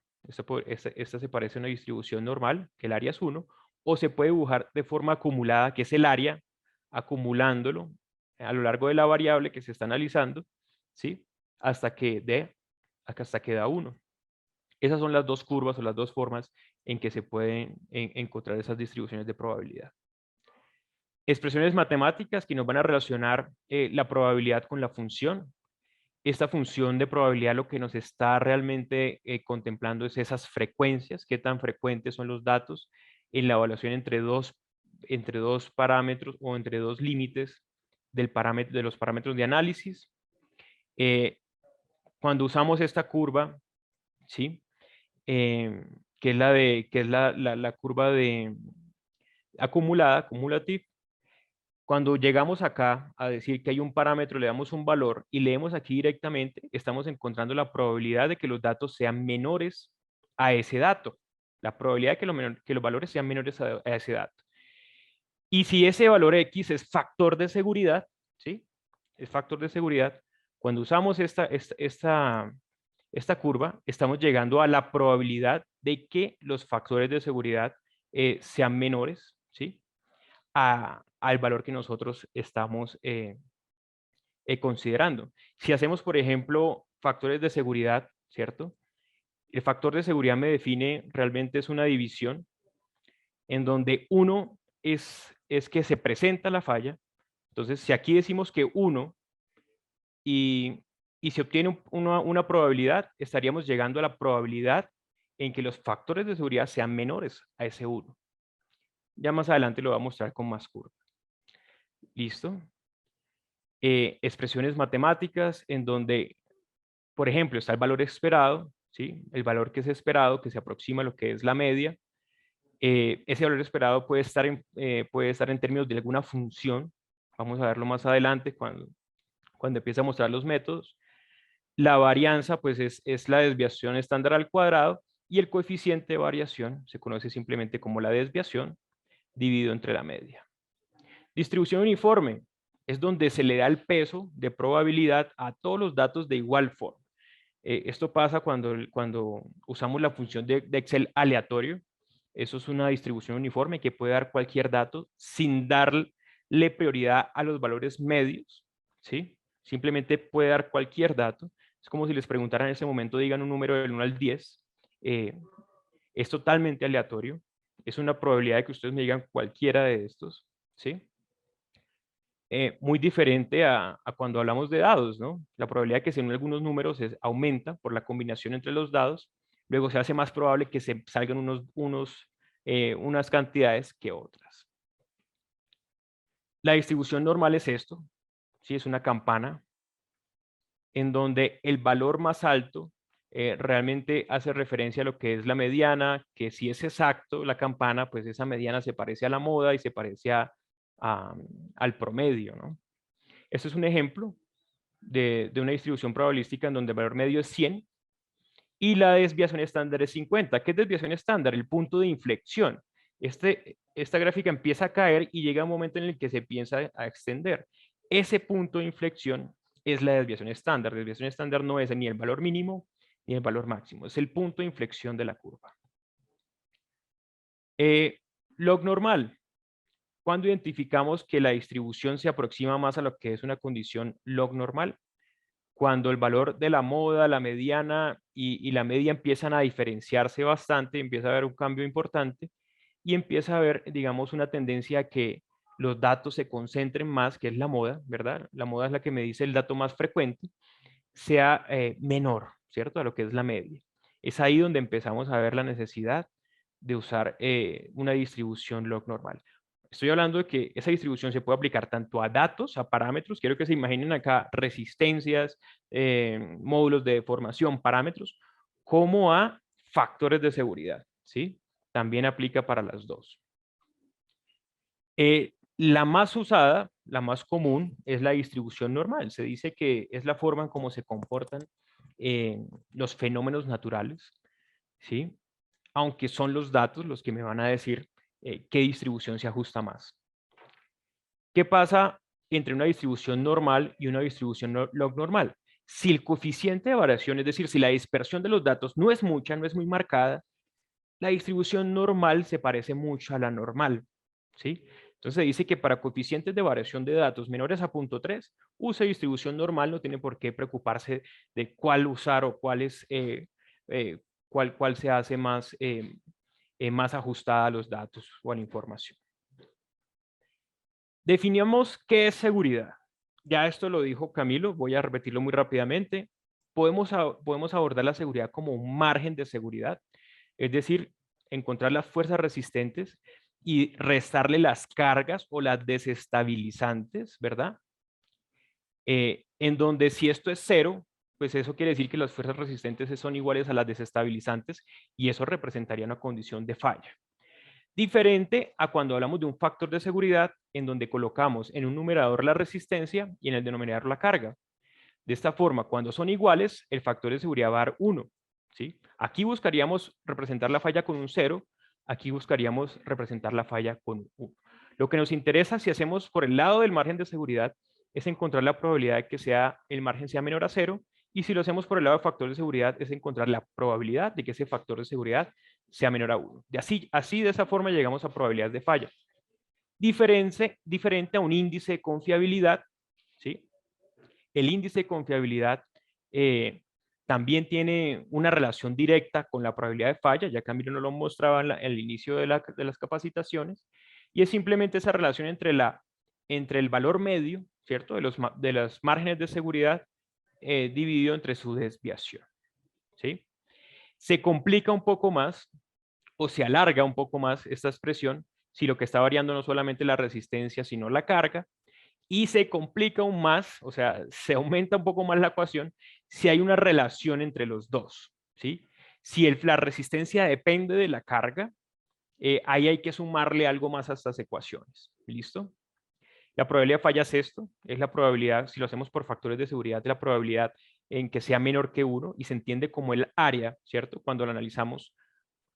Esta se parece a una distribución normal, que el área es 1, o se puede dibujar de forma acumulada, que es el área, acumulándolo a lo largo de la variable que se está analizando, ¿sí? Hasta que da 1. Esas son las dos curvas o las dos formas en que se pueden encontrar esas distribuciones de probabilidad. Expresiones matemáticas que nos van a relacionar la probabilidad con la función. Esta función de probabilidad lo que nos está realmente contemplando es esas frecuencias, qué tan frecuentes son los datos en la evaluación entre dos parámetros o entre dos límites de los parámetros de análisis. Cuando usamos esta curva, ¿sí? Que es la curva de acumulada, cumulative. Cuando llegamos acá a decir que hay un parámetro, le damos un valor y leemos aquí directamente, estamos encontrando la probabilidad de que los datos sean menores a ese dato. La probabilidad de que los valores sean menores a ese dato. Y si ese valor X es factor de seguridad, ¿sí? Es factor de seguridad. Cuando usamos esta curva, estamos llegando a la probabilidad de que los factores de seguridad sean menores, ¿sí? Al valor que nosotros estamos considerando. Si hacemos, por ejemplo, factores de seguridad, ¿cierto? El factor de seguridad me define, realmente es una división en donde 1 es que se presenta la falla. Entonces, si aquí decimos que 1 y se obtiene una probabilidad, estaríamos llegando a la probabilidad en que los factores de seguridad sean menores a ese 1. Ya más adelante lo voy a mostrar con más curva. ¿Listo? Expresiones matemáticas en donde, por ejemplo, está el valor esperado, ¿sí? El valor que es esperado, que se aproxima a lo que es la media. Ese valor esperado puede estar en términos de alguna función. Vamos a verlo más adelante cuando empiece a mostrar los métodos. La varianza, pues, es la desviación estándar al cuadrado y el coeficiente de variación se conoce simplemente como la desviación dividido entre la media. Distribución uniforme es donde se le da el peso de probabilidad a todos los datos de igual forma. Esto pasa cuando usamos la función de Excel aleatorio. Eso es una distribución uniforme que puede dar cualquier dato sin darle prioridad a los valores medios, ¿sí? Simplemente puede dar cualquier dato. Es como si les preguntaran en ese momento, digan un número del 1 al 10. Es totalmente aleatorio. Es una probabilidad de que ustedes me digan cualquiera de estos, ¿sí? Muy diferente a cuando hablamos de dados, ¿no? La probabilidad de que se den algunos números aumenta por la combinación entre los dados. Luego se hace más probable que se salgan unas cantidades que otras. La distribución normal es esto, ¿sí? Es una campana en donde el valor más alto realmente hace referencia a lo que es la mediana, que si es exacto la campana, pues esa mediana se parece a la moda y se parece al promedio, ¿no? Este es un ejemplo de una distribución probabilística en donde el valor medio es 100 y la desviación estándar es 50. ¿Qué es desviación estándar? El punto de inflexión. Esta gráfica empieza a caer y llega un momento en el que se empieza a extender. ese punto de inflexión es la desviación estándar. La desviación estándar no es ni el valor mínimo ni el valor máximo, es el punto de inflexión de la curva. Log normal. Cuando identificamos que la distribución se aproxima más a lo que es una condición log normal, cuando el valor de la moda, la mediana y la media empiezan a diferenciarse bastante, empieza a haber un cambio importante y empieza a haber, digamos, una tendencia a que los datos se concentren más, que es la moda, ¿verdad? La moda es la que me dice el dato más frecuente, sea menor, ¿cierto? A lo que es la media. Es ahí donde empezamos a ver la necesidad de usar una distribución log normal. Estoy hablando de que esa distribución se puede aplicar tanto a datos, a parámetros, quiero que se imaginen acá resistencias, módulos de deformación, parámetros, como a factores de seguridad, ¿sí? También aplica para las dos. La más usada, la más común, es la distribución normal. Se dice que es la forma en cómo se comportan los fenómenos naturales, ¿sí? Aunque son los datos los que me van a decir qué distribución se ajusta más. ¿Qué pasa entre una distribución normal y una distribución log normal? Si el coeficiente de variación, es decir, si la dispersión de los datos no es mucha, no es muy marcada, la distribución normal se parece mucho a la normal, ¿sí? Entonces se dice que para coeficientes de variación de datos menores a 0.3, use distribución normal, no tiene por qué preocuparse de cuál usar o cuál es, cuál se hace más, más ajustada a los datos o a la información. Definimos qué es seguridad. Ya esto lo dijo Camilo, voy a repetirlo muy rápidamente. Podemos abordar la seguridad como un margen de seguridad, es decir, encontrar las fuerzas resistentes y restarle las cargas o las desestabilizantes, ¿verdad? En donde si esto es cero, pues eso quiere decir que las fuerzas resistentes son iguales a las desestabilizantes y eso representaría una condición de falla. Diferente a cuando hablamos de un factor de seguridad en donde colocamos en un numerador la resistencia y en el denominador la carga. De esta forma, cuando son iguales, el factor de seguridad va a dar 1. ¿Sí? Aquí buscaríamos representar la falla con un 0, aquí buscaríamos representar la falla con un 1. Lo que nos interesa si hacemos por el lado del margen de seguridad es encontrar la probabilidad de que el margen sea menor a 0 y si lo hacemos por el lado del factor de seguridad es encontrar la probabilidad de que ese factor de seguridad sea menor a 1. Así de esa forma llegamos a probabilidades de falla. Diferente a un índice de confiabilidad, ¿sí? El índice de confiabilidad también tiene una relación directa con la probabilidad de falla, ya Camilo nos lo mostraba en el inicio de las capacitaciones, y es simplemente esa relación entre el valor medio, ¿cierto? De los márgenes de seguridad dividido entre su desviación, ¿sí? Se complica un poco más o se alarga un poco más esta expresión si lo que está variando no solamente la resistencia, sino la carga, y se complica aún más, o sea, se aumenta un poco más la ecuación si hay una relación entre los dos, ¿sí? Si la resistencia depende de la carga, ahí hay que sumarle algo más a estas ecuaciones, ¿listo? La probabilidad de falla es esto, es la probabilidad, si lo hacemos por factores de seguridad, de la probabilidad en que sea menor que 1 y se entiende como el área, ¿cierto? Cuando lo analizamos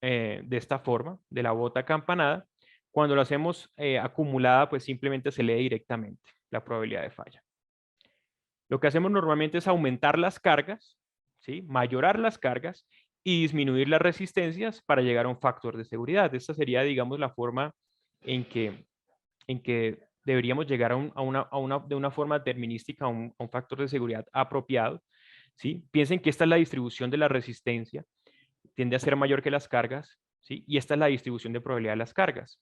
de esta forma, de la bota acampanada. Cuando lo hacemos acumulada, pues simplemente se lee directamente la probabilidad de falla. Lo que hacemos normalmente es aumentar las cargas, ¿sí? Mayorar las cargas y disminuir las resistencias para llegar a un factor de seguridad. Esta sería, digamos, la forma en que deberíamos llegar de una forma determinística a un factor de seguridad apropiado. ¿Sí? Piensen que esta es la distribución de la resistencia, tiende a ser mayor que las cargas, ¿sí? Y esta es la distribución de probabilidad de las cargas.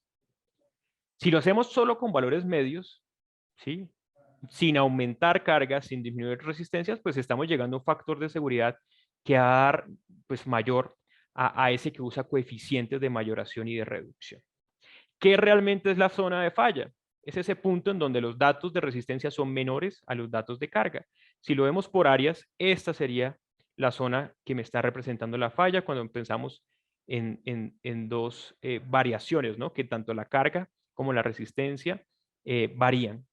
Si lo hacemos solo con valores medios, ¿sí? Sin aumentar cargas, sin disminuir resistencias, pues estamos llegando a un factor de seguridad que va a dar pues, mayor a ese que usa coeficientes de mayoración y de reducción. ¿Qué realmente es la zona de falla? Es ese punto en donde los datos de resistencia son menores a los datos de carga. Si lo vemos por áreas, esta sería la zona que me está representando la falla cuando pensamos en dos variaciones, ¿no? Que tanto la carga como la resistencia varían.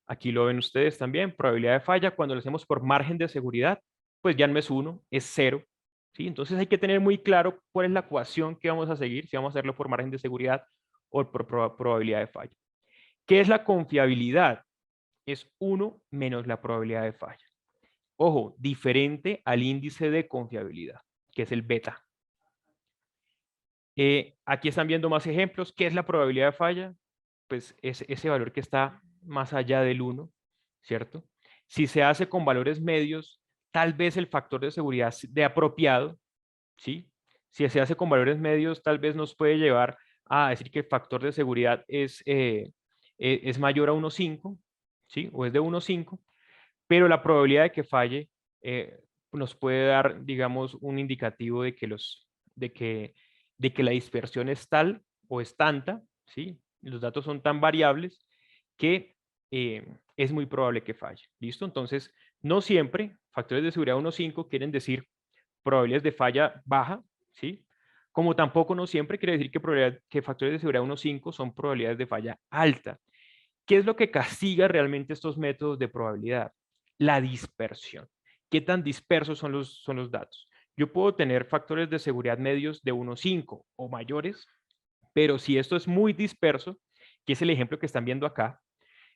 Aquí lo ven ustedes también, probabilidad de falla. Cuando lo hacemos por margen de seguridad, pues ya no es 1, es 0. ¿Sí? Entonces hay que tener muy claro cuál es la ecuación que vamos a seguir, si vamos a hacerlo por margen de seguridad o por probabilidad de falla. ¿Qué es la confiabilidad? es 1 menos la probabilidad de falla. Ojo, diferente al índice de confiabilidad, que es el beta. Aquí están viendo más ejemplos. ¿Qué es la probabilidad de falla? Pues es ese valor que está más allá del 1, ¿cierto? Si se hace con valores medios, tal vez el factor de seguridad de apropiado, ¿sí? Si se hace con valores medios, tal vez nos puede llevar a decir que el factor de seguridad es mayor a 1,5, ¿sí? O es de 1,5, pero la probabilidad de que falle eh, nos puede dar, digamos, un indicativo de que, de que la dispersión es tal o es tanta, ¿sí? Los datos son tan variables que es muy probable que falle. ¿Listo? Entonces, no siempre factores de seguridad 1,5 quieren decir probabilidades de falla baja, ¿sí? Como tampoco no siempre quiere decir que factores de seguridad 1,5 son probabilidades de falla alta. ¿Qué es lo que castiga realmente estos métodos de probabilidad? La dispersión. ¿Qué tan dispersos son los datos? Yo puedo tener factores de seguridad medios de 1,5 o mayores, pero si esto es muy disperso, que es el ejemplo que están viendo acá,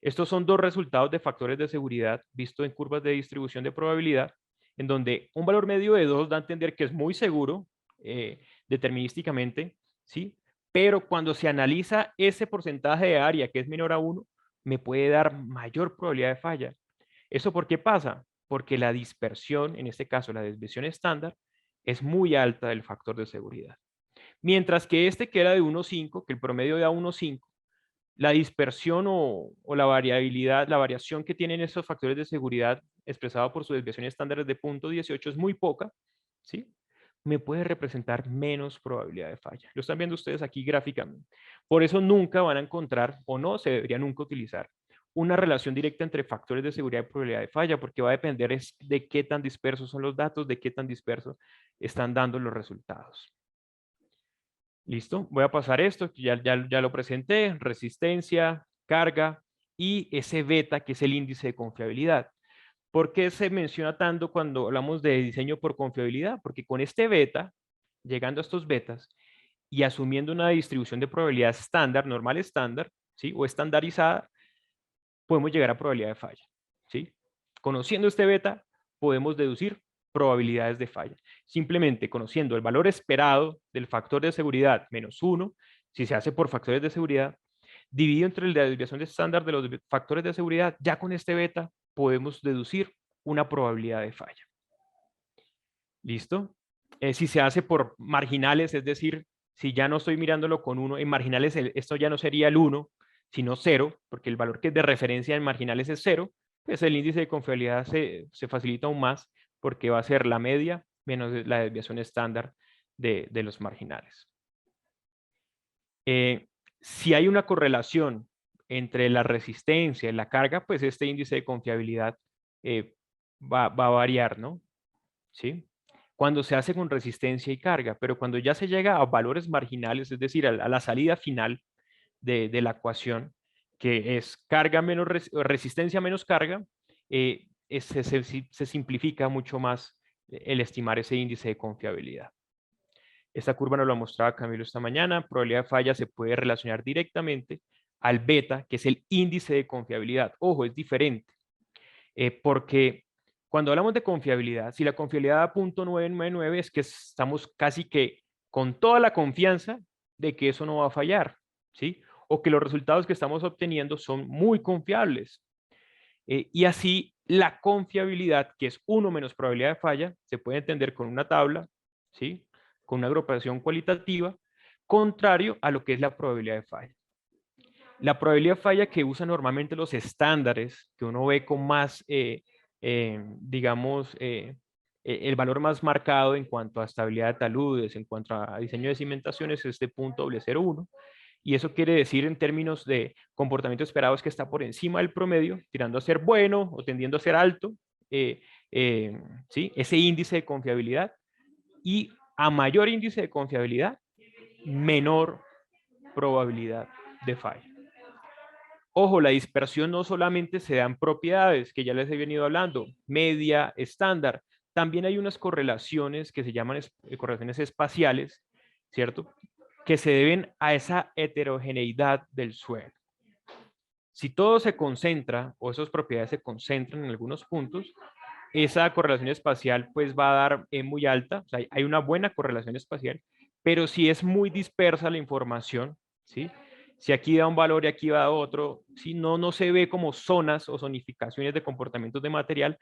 estos son dos resultados de factores de seguridad visto en curvas de distribución de probabilidad, en donde un valor medio de 2 da a entender que es muy seguro determinísticamente, ¿sí? Pero cuando se analiza ese porcentaje de área que es menor a 1, me puede dar mayor probabilidad de falla. ¿Eso por qué pasa? Porque la dispersión, en este caso la desviación estándar, es muy alta del factor de seguridad. Mientras que este que era de 1,5, que el promedio da 1,5, la dispersión o la variabilidad, la variación que tienen esos factores de seguridad expresado por su desviación estándar de 0,18 es muy poca, ¿sí? Me puede representar menos probabilidad de falla. Lo están viendo ustedes aquí gráficamente. Por eso nunca van a encontrar, o no se debería nunca utilizar, una relación directa entre factores de seguridad y probabilidad de falla, porque va a depender de qué tan dispersos son los datos, de qué tan dispersos están dando los resultados. ¿Listo? Voy a pasar esto, ya lo presenté, resistencia, carga y ese beta que es el índice de confiabilidad. ¿Por qué se menciona tanto cuando hablamos de diseño por confiabilidad? Porque con este beta, llegando a estos betas y asumiendo una distribución de probabilidad estándar, normal estándar, ¿sí? O estandarizada, podemos llegar a probabilidad de falla, ¿sí? Conociendo este beta, podemos deducir probabilidades de falla. Simplemente conociendo el valor esperado del factor de seguridad menos 1, si se hace por factores de seguridad, dividido entre la desviación de estándar de los factores de seguridad, ya con este beta podemos deducir una probabilidad de falla. ¿Listo? Si se hace por marginales, es decir, si ya no estoy mirándolo con 1, en marginales esto ya no sería el 1, sino 0, porque el valor que es de referencia en marginales es 0, pues el índice de confiabilidad se facilita aún más porque va a ser la media menos la desviación estándar de los marginales. Si hay una correlación entre la resistencia y la carga, pues este índice de confiabilidad va a variar, ¿no? ¿Sí? Cuando se hace con resistencia y carga, pero cuando ya se llega a valores marginales, es decir, a la salida final de la ecuación, que es carga menos resistencia menos carga, se simplifica mucho más el estimar ese índice de confiabilidad. Esta curva nos lo mostraba Camilo esta mañana. Probabilidad de falla se puede relacionar directamente al beta, que es el índice de confiabilidad. Ojo, es diferente, porque cuando hablamos de confiabilidad, si la confiabilidad da 0,999 es que estamos casi que con toda la confianza de que eso no va a fallar, ¿sí? O que los resultados que estamos obteniendo son muy confiables. Y así la confiabilidad, que es 1 menos probabilidad de falla, se puede entender con una tabla, ¿sí? Con una agrupación cualitativa, contrario a lo que es la probabilidad de falla. La probabilidad de falla que usan normalmente los estándares, que uno ve con más, digamos, el valor más marcado en cuanto a estabilidad de taludes, en cuanto a diseño de cimentaciones, es de 0,001. Y eso quiere decir en términos de comportamiento esperado es que está por encima del promedio, tirando a ser bueno o tendiendo a ser alto, ¿sí? Ese índice de confiabilidad. Y a mayor índice de confiabilidad, menor probabilidad de falla. Ojo, la dispersión no solamente se da en propiedades, que ya les he venido hablando, media, estándar. También hay unas correlaciones que se llaman correlaciones espaciales, ¿cierto? Que se deben a esa heterogeneidad del suelo. Si todo se concentra o esas propiedades se concentran en algunos puntos, esa correlación espacial pues va a dar muy alta, o sea, hay una buena correlación espacial, pero si es muy dispersa la información, ¿sí? Si aquí da un valor y aquí va otro, si no se ve como zonas o zonificaciones de comportamientos de material,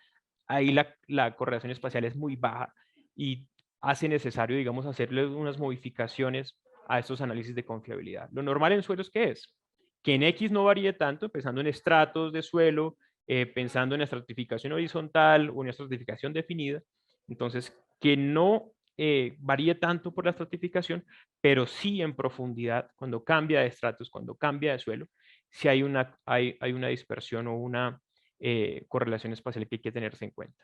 ahí la correlación espacial es muy baja y hace necesario, digamos, hacerle unas modificaciones a estos análisis de confiabilidad. Lo normal en suelos, ¿qué es? Que en X no varíe tanto, pensando en estratos de suelo, pensando en estratificación horizontal o en estratificación definida. Entonces, que no varíe tanto por la estratificación, pero sí en profundidad, cuando cambia de estratos, cuando cambia de suelo, si hay una dispersión o una correlación espacial que hay que tenerse en cuenta.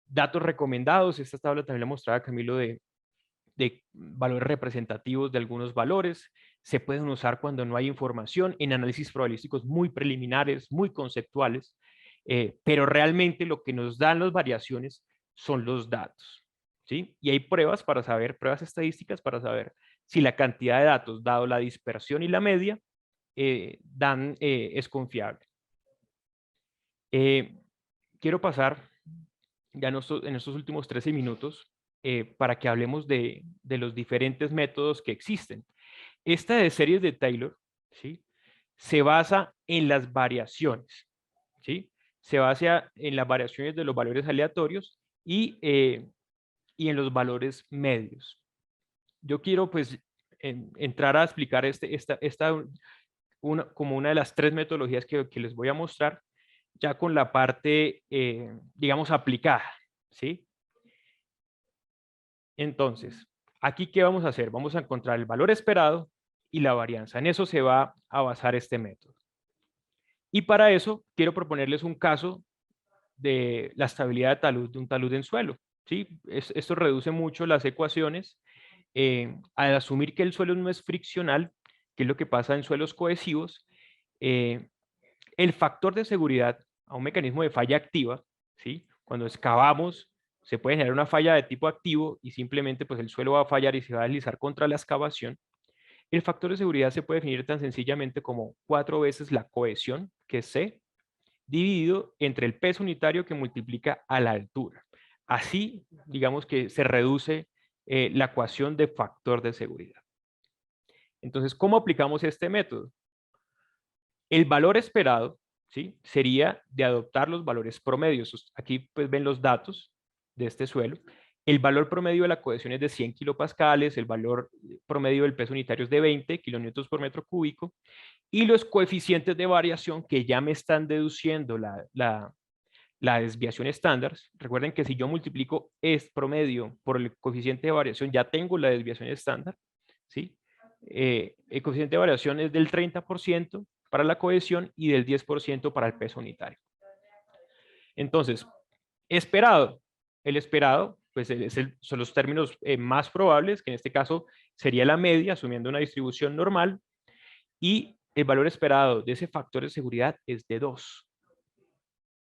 Datos recomendados, esta tabla también la mostraba Camilo de valores representativos de algunos valores, se pueden usar cuando no hay información en análisis probabilísticos muy preliminares, muy conceptuales, pero realmente lo que nos dan las variaciones son los datos, ¿sí? Y hay pruebas para saber, pruebas estadísticas para saber si la cantidad de datos, dado la dispersión y la media, es confiable. Quiero pasar ya en estos últimos 13 minutos para que hablemos de los diferentes métodos que existen. Esta de series de Taylor, ¿sí? Se basa en las variaciones, ¿sí? Se basa en las variaciones de los valores aleatorios y en los valores medios. Yo quiero pues entrar a explicar como una de las tres metodologías que les voy a mostrar, ya con la parte, digamos, aplicada, ¿sí? Entonces, aquí, ¿qué vamos a hacer? Vamos a encontrar el valor esperado y la varianza. En eso se va a basar este método. Y para eso, quiero proponerles un caso de la estabilidad de talud de un talud en suelo, ¿sí? Esto reduce mucho las ecuaciones. Al asumir que el suelo no es friccional, que es lo que pasa en suelos cohesivos, el factor de seguridad a un mecanismo de falla activa, ¿sí? Cuando excavamos, se puede generar una falla de tipo activo y simplemente pues el suelo va a fallar y se va a deslizar contra la excavación. El factor de seguridad se puede definir tan sencillamente como 4 veces la cohesión, que es C, dividido entre el peso unitario que multiplica a la altura. Así, digamos que se reduce la ecuación de factor de seguridad. Entonces, ¿cómo aplicamos este método? El valor esperado, ¿sí? Sería de adoptar los valores promedios. Aquí pues ven los datos de este suelo. El valor promedio de la cohesión es de 100 kilopascales, el valor promedio del peso unitario es de 20 kilonewtons por metro cúbico, y los coeficientes de variación que ya me están deduciendo la desviación estándar. Recuerden que si yo multiplico este promedio por el coeficiente de variación, ya tengo la desviación estándar, ¿sí? El coeficiente de variación es del 30% para la cohesión y del 10% para el peso unitario. Entonces, esperado. El esperado, pues son los términos más probables, que en este caso sería la media, asumiendo una distribución normal, y el valor esperado de ese factor de seguridad es de 2.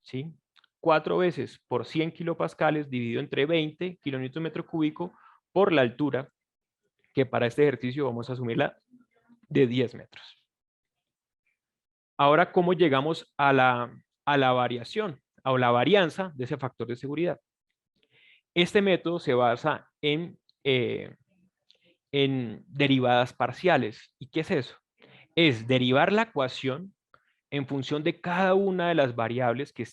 ¿Sí? 4 veces por 100 kilopascales dividido entre 20 kilonewton metro cúbico por la altura, que para este ejercicio vamos a asumirla de 10 metros. Ahora, ¿cómo llegamos a la variación o la varianza de ese factor de seguridad? Este método se basa en derivadas parciales. ¿Y qué es eso? Es derivar la ecuación en función de cada una de las variables que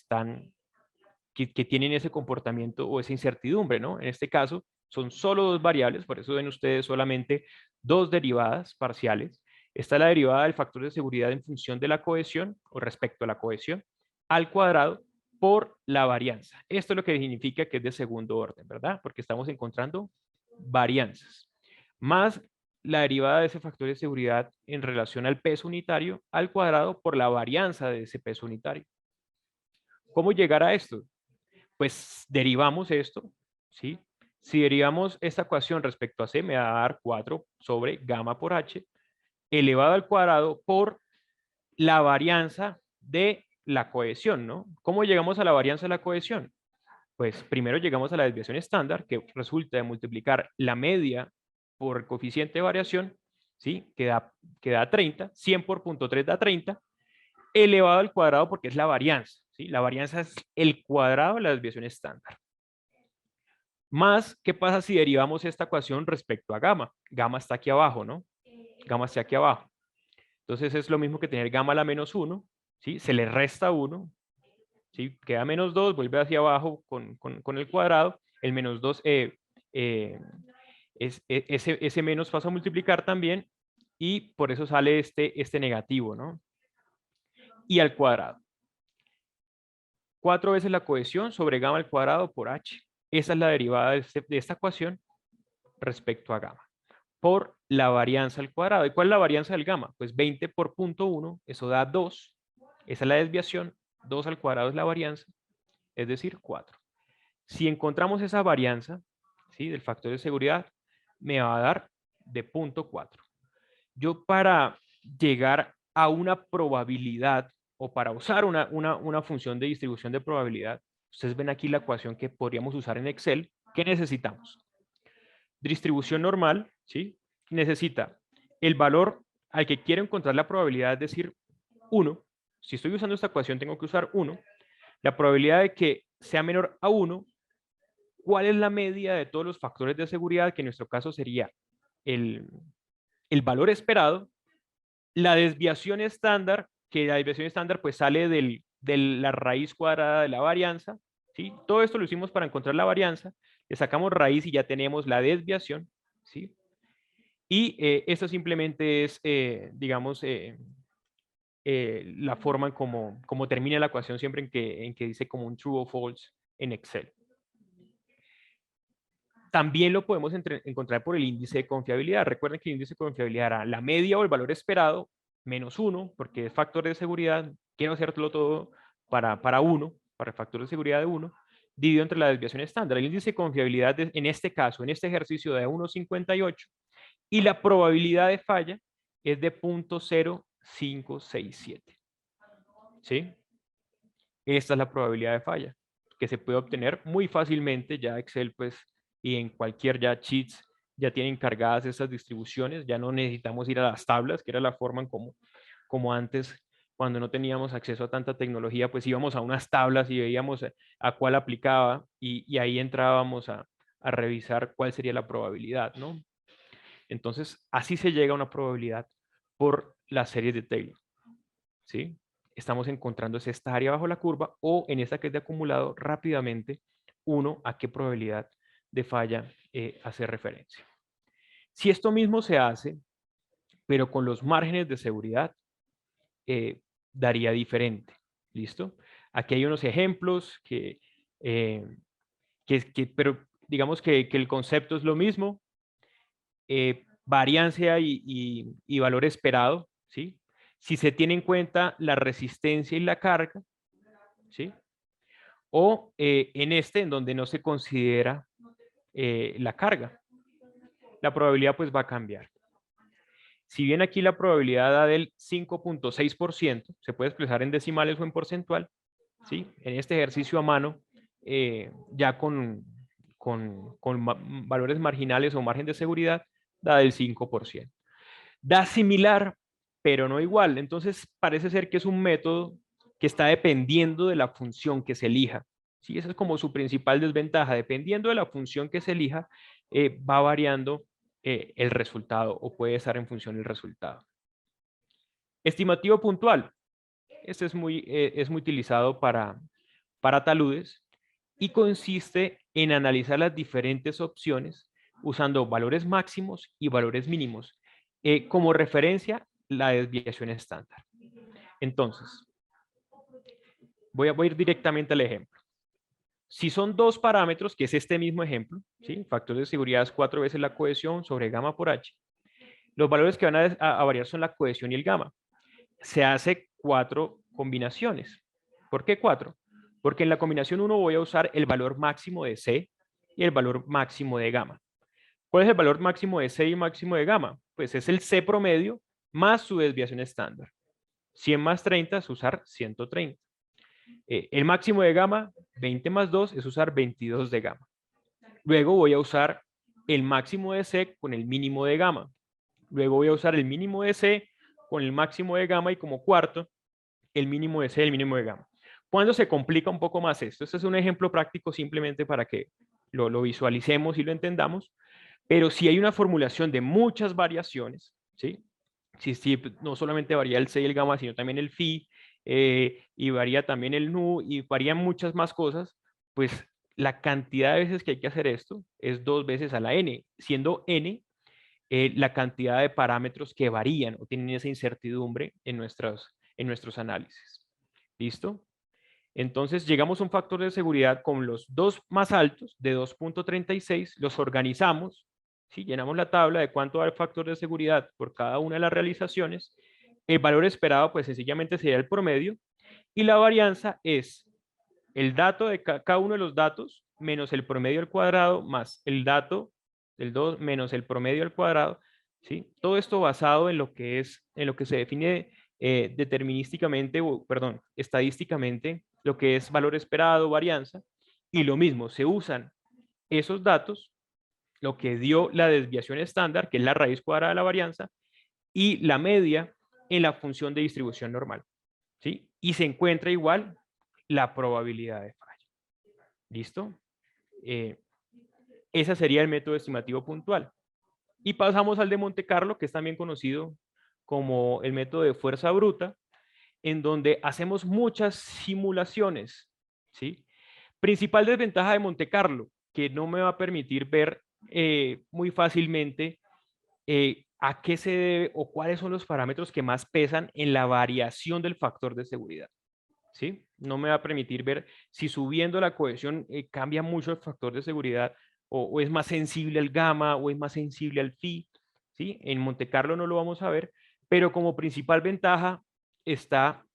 tienen ese comportamiento o esa incertidumbre, ¿no? En este caso, son solo dos variables, por eso ven ustedes solamente dos derivadas parciales. Está la derivada del factor de seguridad en función de la cohesión o respecto a la cohesión al cuadrado por la varianza. Esto es lo que significa que es de segundo orden, ¿verdad? Porque estamos encontrando varianzas. Más la derivada de ese factor de seguridad en relación al peso unitario al cuadrado por la varianza de ese peso unitario. ¿Cómo llegar a esto? Pues derivamos esto, ¿sí? Si derivamos esta ecuación respecto a C, me va a dar 4 sobre gamma por H elevado al cuadrado por la varianza de la cohesión, ¿no? ¿Cómo llegamos a la varianza de la cohesión? Pues primero llegamos a la desviación estándar, que resulta de multiplicar la media por el coeficiente de variación, ¿sí? Que da 30, 100 por 0.3 da 30, elevado al cuadrado porque es la varianza, ¿sí? La varianza es el cuadrado de la desviación estándar. Más, ¿qué pasa si derivamos esta ecuación respecto a gamma? Gamma está aquí abajo, ¿no? Gamma está aquí abajo. Entonces es lo mismo que tener gamma a la menos 1, ¿sí? Se le resta 1, ¿sí? Queda menos 2, vuelve hacia abajo con el cuadrado. El menos 2, ese menos pasa a multiplicar también y por eso sale este negativo, ¿no? Y al cuadrado. 4 veces la cohesión sobre gamma al cuadrado por h. Esa es la derivada de esta ecuación respecto a gamma por la varianza al cuadrado. ¿Y cuál es la varianza del gamma? Pues 20 por 0.1, eso da 2. Esa es la desviación. 2 al cuadrado es la varianza, es decir, 4. Si encontramos esa varianza, ¿sí? Del factor de seguridad, me va a dar de 0.4. Yo para llegar a una probabilidad o para usar una función de distribución de probabilidad, ustedes ven aquí la ecuación que podríamos usar en Excel. ¿Qué necesitamos? Distribución normal, ¿sí? Necesita el valor al que quiero encontrar la probabilidad, es decir, 1. Si estoy usando esta ecuación, tengo que usar 1. La probabilidad de que sea menor a 1, ¿cuál es la media de todos los factores de seguridad? Que en nuestro caso sería el valor esperado, la desviación estándar, que la desviación estándar pues sale de la raíz cuadrada de la varianza, ¿sí? Todo esto lo hicimos para encontrar la varianza, le sacamos raíz y ya tenemos la desviación, ¿sí? Y esto simplemente es, digamos, la forma en como termina la ecuación siempre en que dice como un true o false en Excel. También lo podemos encontrar por el índice de confiabilidad. Recuerden que el índice de confiabilidad era la media o el valor esperado menos 1, porque es factor de seguridad. Quiero hacerlo todo para 1, para el factor de seguridad de 1, dividido entre la desviación estándar. El índice de confiabilidad en este caso, en este ejercicio, de 1,58 y la probabilidad de falla es de 0.0567. ¿Sí? Esta es la probabilidad de falla, que se puede obtener muy fácilmente. Ya Excel, pues, y en cualquier ya cheats, ya tienen cargadas estas distribuciones. Ya no necesitamos ir a las tablas, que era la forma en como antes, cuando no teníamos acceso a tanta tecnología, pues íbamos a unas tablas y veíamos a cuál aplicaba y ahí entrábamos a revisar cuál sería la probabilidad, ¿no? Entonces, así se llega a una probabilidad por las series de Taylor, ¿sí? Estamos encontrando esta área bajo la curva o en esta que es de acumulado rápidamente uno a qué probabilidad de falla hace referencia. Si esto mismo se hace, pero con los márgenes de seguridad, daría diferente. ¿Listo? Aquí hay unos ejemplos pero digamos que el concepto es lo mismo. Variancia y valor esperado, ¿sí? Si se tiene en cuenta la resistencia y la carga, ¿sí? O en en donde no se considera la carga. La probabilidad pues va a cambiar. Si bien aquí la probabilidad da del 5.6%, se puede expresar en decimales o en porcentual, ¿sí? En este ejercicio a mano, ya con valores marginales o margen de seguridad, da del 5%. Da similar, pero no igual. Entonces parece ser que es un método que está dependiendo de la función que se elija. ¿Sí? Esa es como su principal desventaja. Dependiendo de la función que se elija, va variando el resultado o puede estar en función del resultado. Estimativo puntual. Este es muy utilizado para taludes y consiste en analizar las diferentes opciones usando valores máximos y valores mínimos. Como referencia, la desviación estándar. Entonces, voy a ir directamente al ejemplo. Si son dos parámetros, que es este mismo ejemplo, ¿sí? Factor de seguridad es 4 veces la cohesión sobre gamma por h. Los valores que van a variar son la cohesión y el gamma. Se hace 4 combinaciones. ¿Por qué 4? Porque en la combinación 1 voy a usar el valor máximo de C y el valor máximo de gamma. ¿Cuál es el valor máximo de C y máximo de gamma? Pues es el C promedio más su desviación estándar. 100 más 30 es usar 130. El máximo de gamma, 20 más 2, es usar 22 de gamma. Luego voy a usar el máximo de C con el mínimo de gamma. Luego voy a usar el mínimo de C con el máximo de gamma y como cuarto el mínimo de C, el mínimo de gamma. ¿Cuándo se complica un poco más esto? Este es un ejemplo práctico simplemente para que lo visualicemos y lo entendamos, pero si hay una formulación de muchas variaciones, ¿sí? Si no solamente varía el C y el gamma, sino también el phi, y varía también el nu, y varían muchas más cosas, pues la cantidad de veces que hay que hacer esto es 2 veces a la n, siendo n la cantidad de parámetros que varían o tienen esa incertidumbre en nuestros análisis. ¿Listo? Entonces llegamos a un factor de seguridad con los dos más altos de 2.36, los organizamos, ¿sí? Llenamos la tabla de cuánto va el factor de seguridad por cada una de las realizaciones. El valor esperado pues sencillamente sería el promedio y la varianza es el dato de cada uno de los datos menos el promedio al cuadrado más el dato del 2 menos el promedio al cuadrado, ¿sí? Todo esto basado en lo que se define determinísticamente, o, perdón, estadísticamente, lo que es valor esperado, varianza, y lo mismo, se usan esos datos, lo que dio la desviación estándar, que es la raíz cuadrada de la varianza, y la media en la función de distribución normal, ¿sí? Y se encuentra igual la probabilidad de falla. ¿Listo? Ese sería el método estimativo puntual. Y pasamos al de Monte Carlo, que es también conocido como el método de fuerza bruta, en donde hacemos muchas simulaciones, ¿sí? Principal desventaja de Monte Carlo, que no me va a permitir ver muy fácilmente a qué se debe o cuáles son los parámetros que más pesan en la variación del factor de seguridad. ¿Sí? No me va a permitir ver si subiendo la cohesión cambia mucho el factor de seguridad o es más sensible al gamma o es más sensible al phi. ¿Sí? En Monte Carlo no lo vamos a ver, pero como principal ventaja está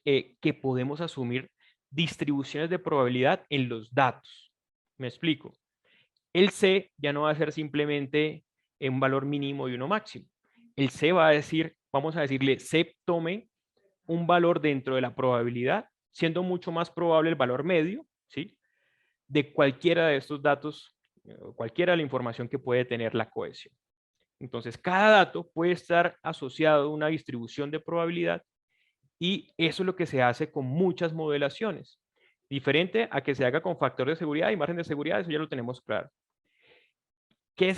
que podemos asumir distribuciones de probabilidad en los datos. Me explico. El C ya no va a ser simplemente un valor mínimo y uno máximo. El C va a decir, vamos a decirle, C tome un valor dentro de la probabilidad, siendo mucho más probable el valor medio, ¿sí? De cualquiera de estos datos, cualquiera de la información que puede tener la cohesión. Entonces, cada dato puede estar asociado a una distribución de probabilidad y eso es lo que se hace con muchas modelaciones. Diferente a que se haga con factor de seguridad y margen de seguridad, eso ya lo tenemos claro. ¿Qué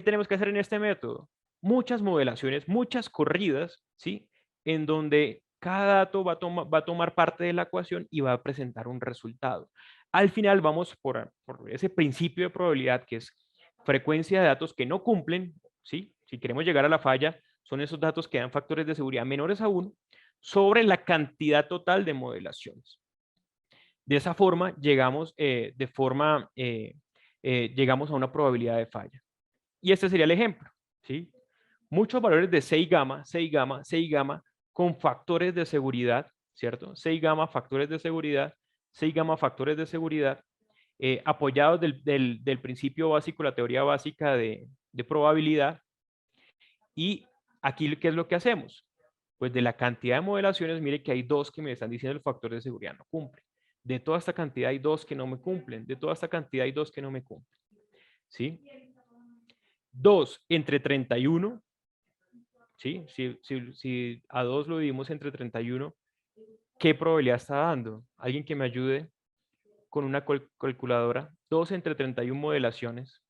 tenemos que hacer en este método? Muchas modelaciones, muchas corridas, ¿sí? En donde cada dato va a tomar parte de la ecuación y va a presentar un resultado. Al final vamos por ese principio de probabilidad que es frecuencia de datos que no cumplen, ¿sí? Si queremos llegar a la falla, son esos datos que dan factores de seguridad menores a 1 sobre la cantidad total de modelaciones. De esa forma llegamos, llegamos a una probabilidad de falla. Y este sería el ejemplo, ¿sí? Muchos valores de 6 gamma, 6 gamma, 6 gamma, con factores de seguridad, ¿cierto? 6 gamma, factores de seguridad, 6 gamma, factores de seguridad, apoyados del principio básico, la teoría básica de probabilidad. Y aquí, ¿qué es lo que hacemos? Pues de la cantidad de modelaciones, mire que hay 2 que me están diciendo el factor de seguridad no cumple. De toda esta cantidad hay 2 que no me cumplen. De toda esta cantidad hay 2 que no me cumplen. ¿Sí? 2 entre 31, ¿sí? Si a 2 lo dividimos entre 31, ¿qué probabilidad está dando? Alguien que me ayude con una calculadora. 2 entre 31 modelaciones.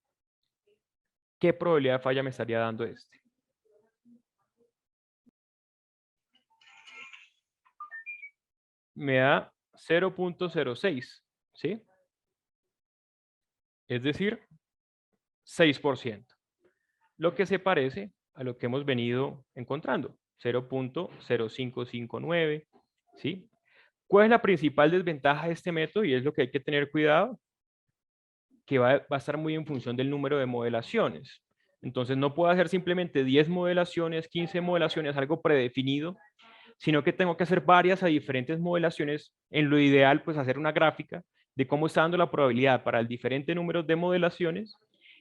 ¿Qué probabilidad de falla me estaría dando este? Me da 0.06, ¿sí? Es decir, 6%. Lo que se parece a lo que hemos venido encontrando, 0.0559, ¿sí? ¿Cuál es la principal desventaja de este método? Y es lo que hay que tener cuidado, que va a estar muy en función del número de modelaciones. Entonces no puedo hacer simplemente 10 modelaciones, 15 modelaciones, algo predefinido, sino que tengo que hacer varias a diferentes modelaciones. En lo ideal, pues hacer una gráfica de cómo está dando la probabilidad para el diferente número de modelaciones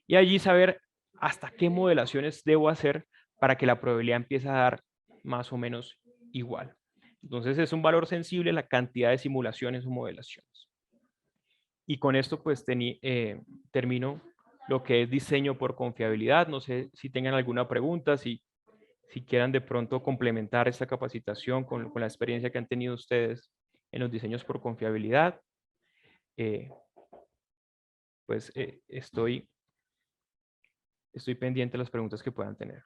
y allí saber hasta qué modelaciones debo hacer para que la probabilidad empiece a dar más o menos igual. Entonces es un valor sensible la cantidad de simulaciones o modelaciones. Y con esto pues termino lo que es diseño por confiabilidad. No sé si tengan alguna pregunta, si Si quieran de pronto complementar esta capacitación con la experiencia que han tenido ustedes en los diseños por confiabilidad, eh, pues estoy pendiente de las preguntas que puedan tener.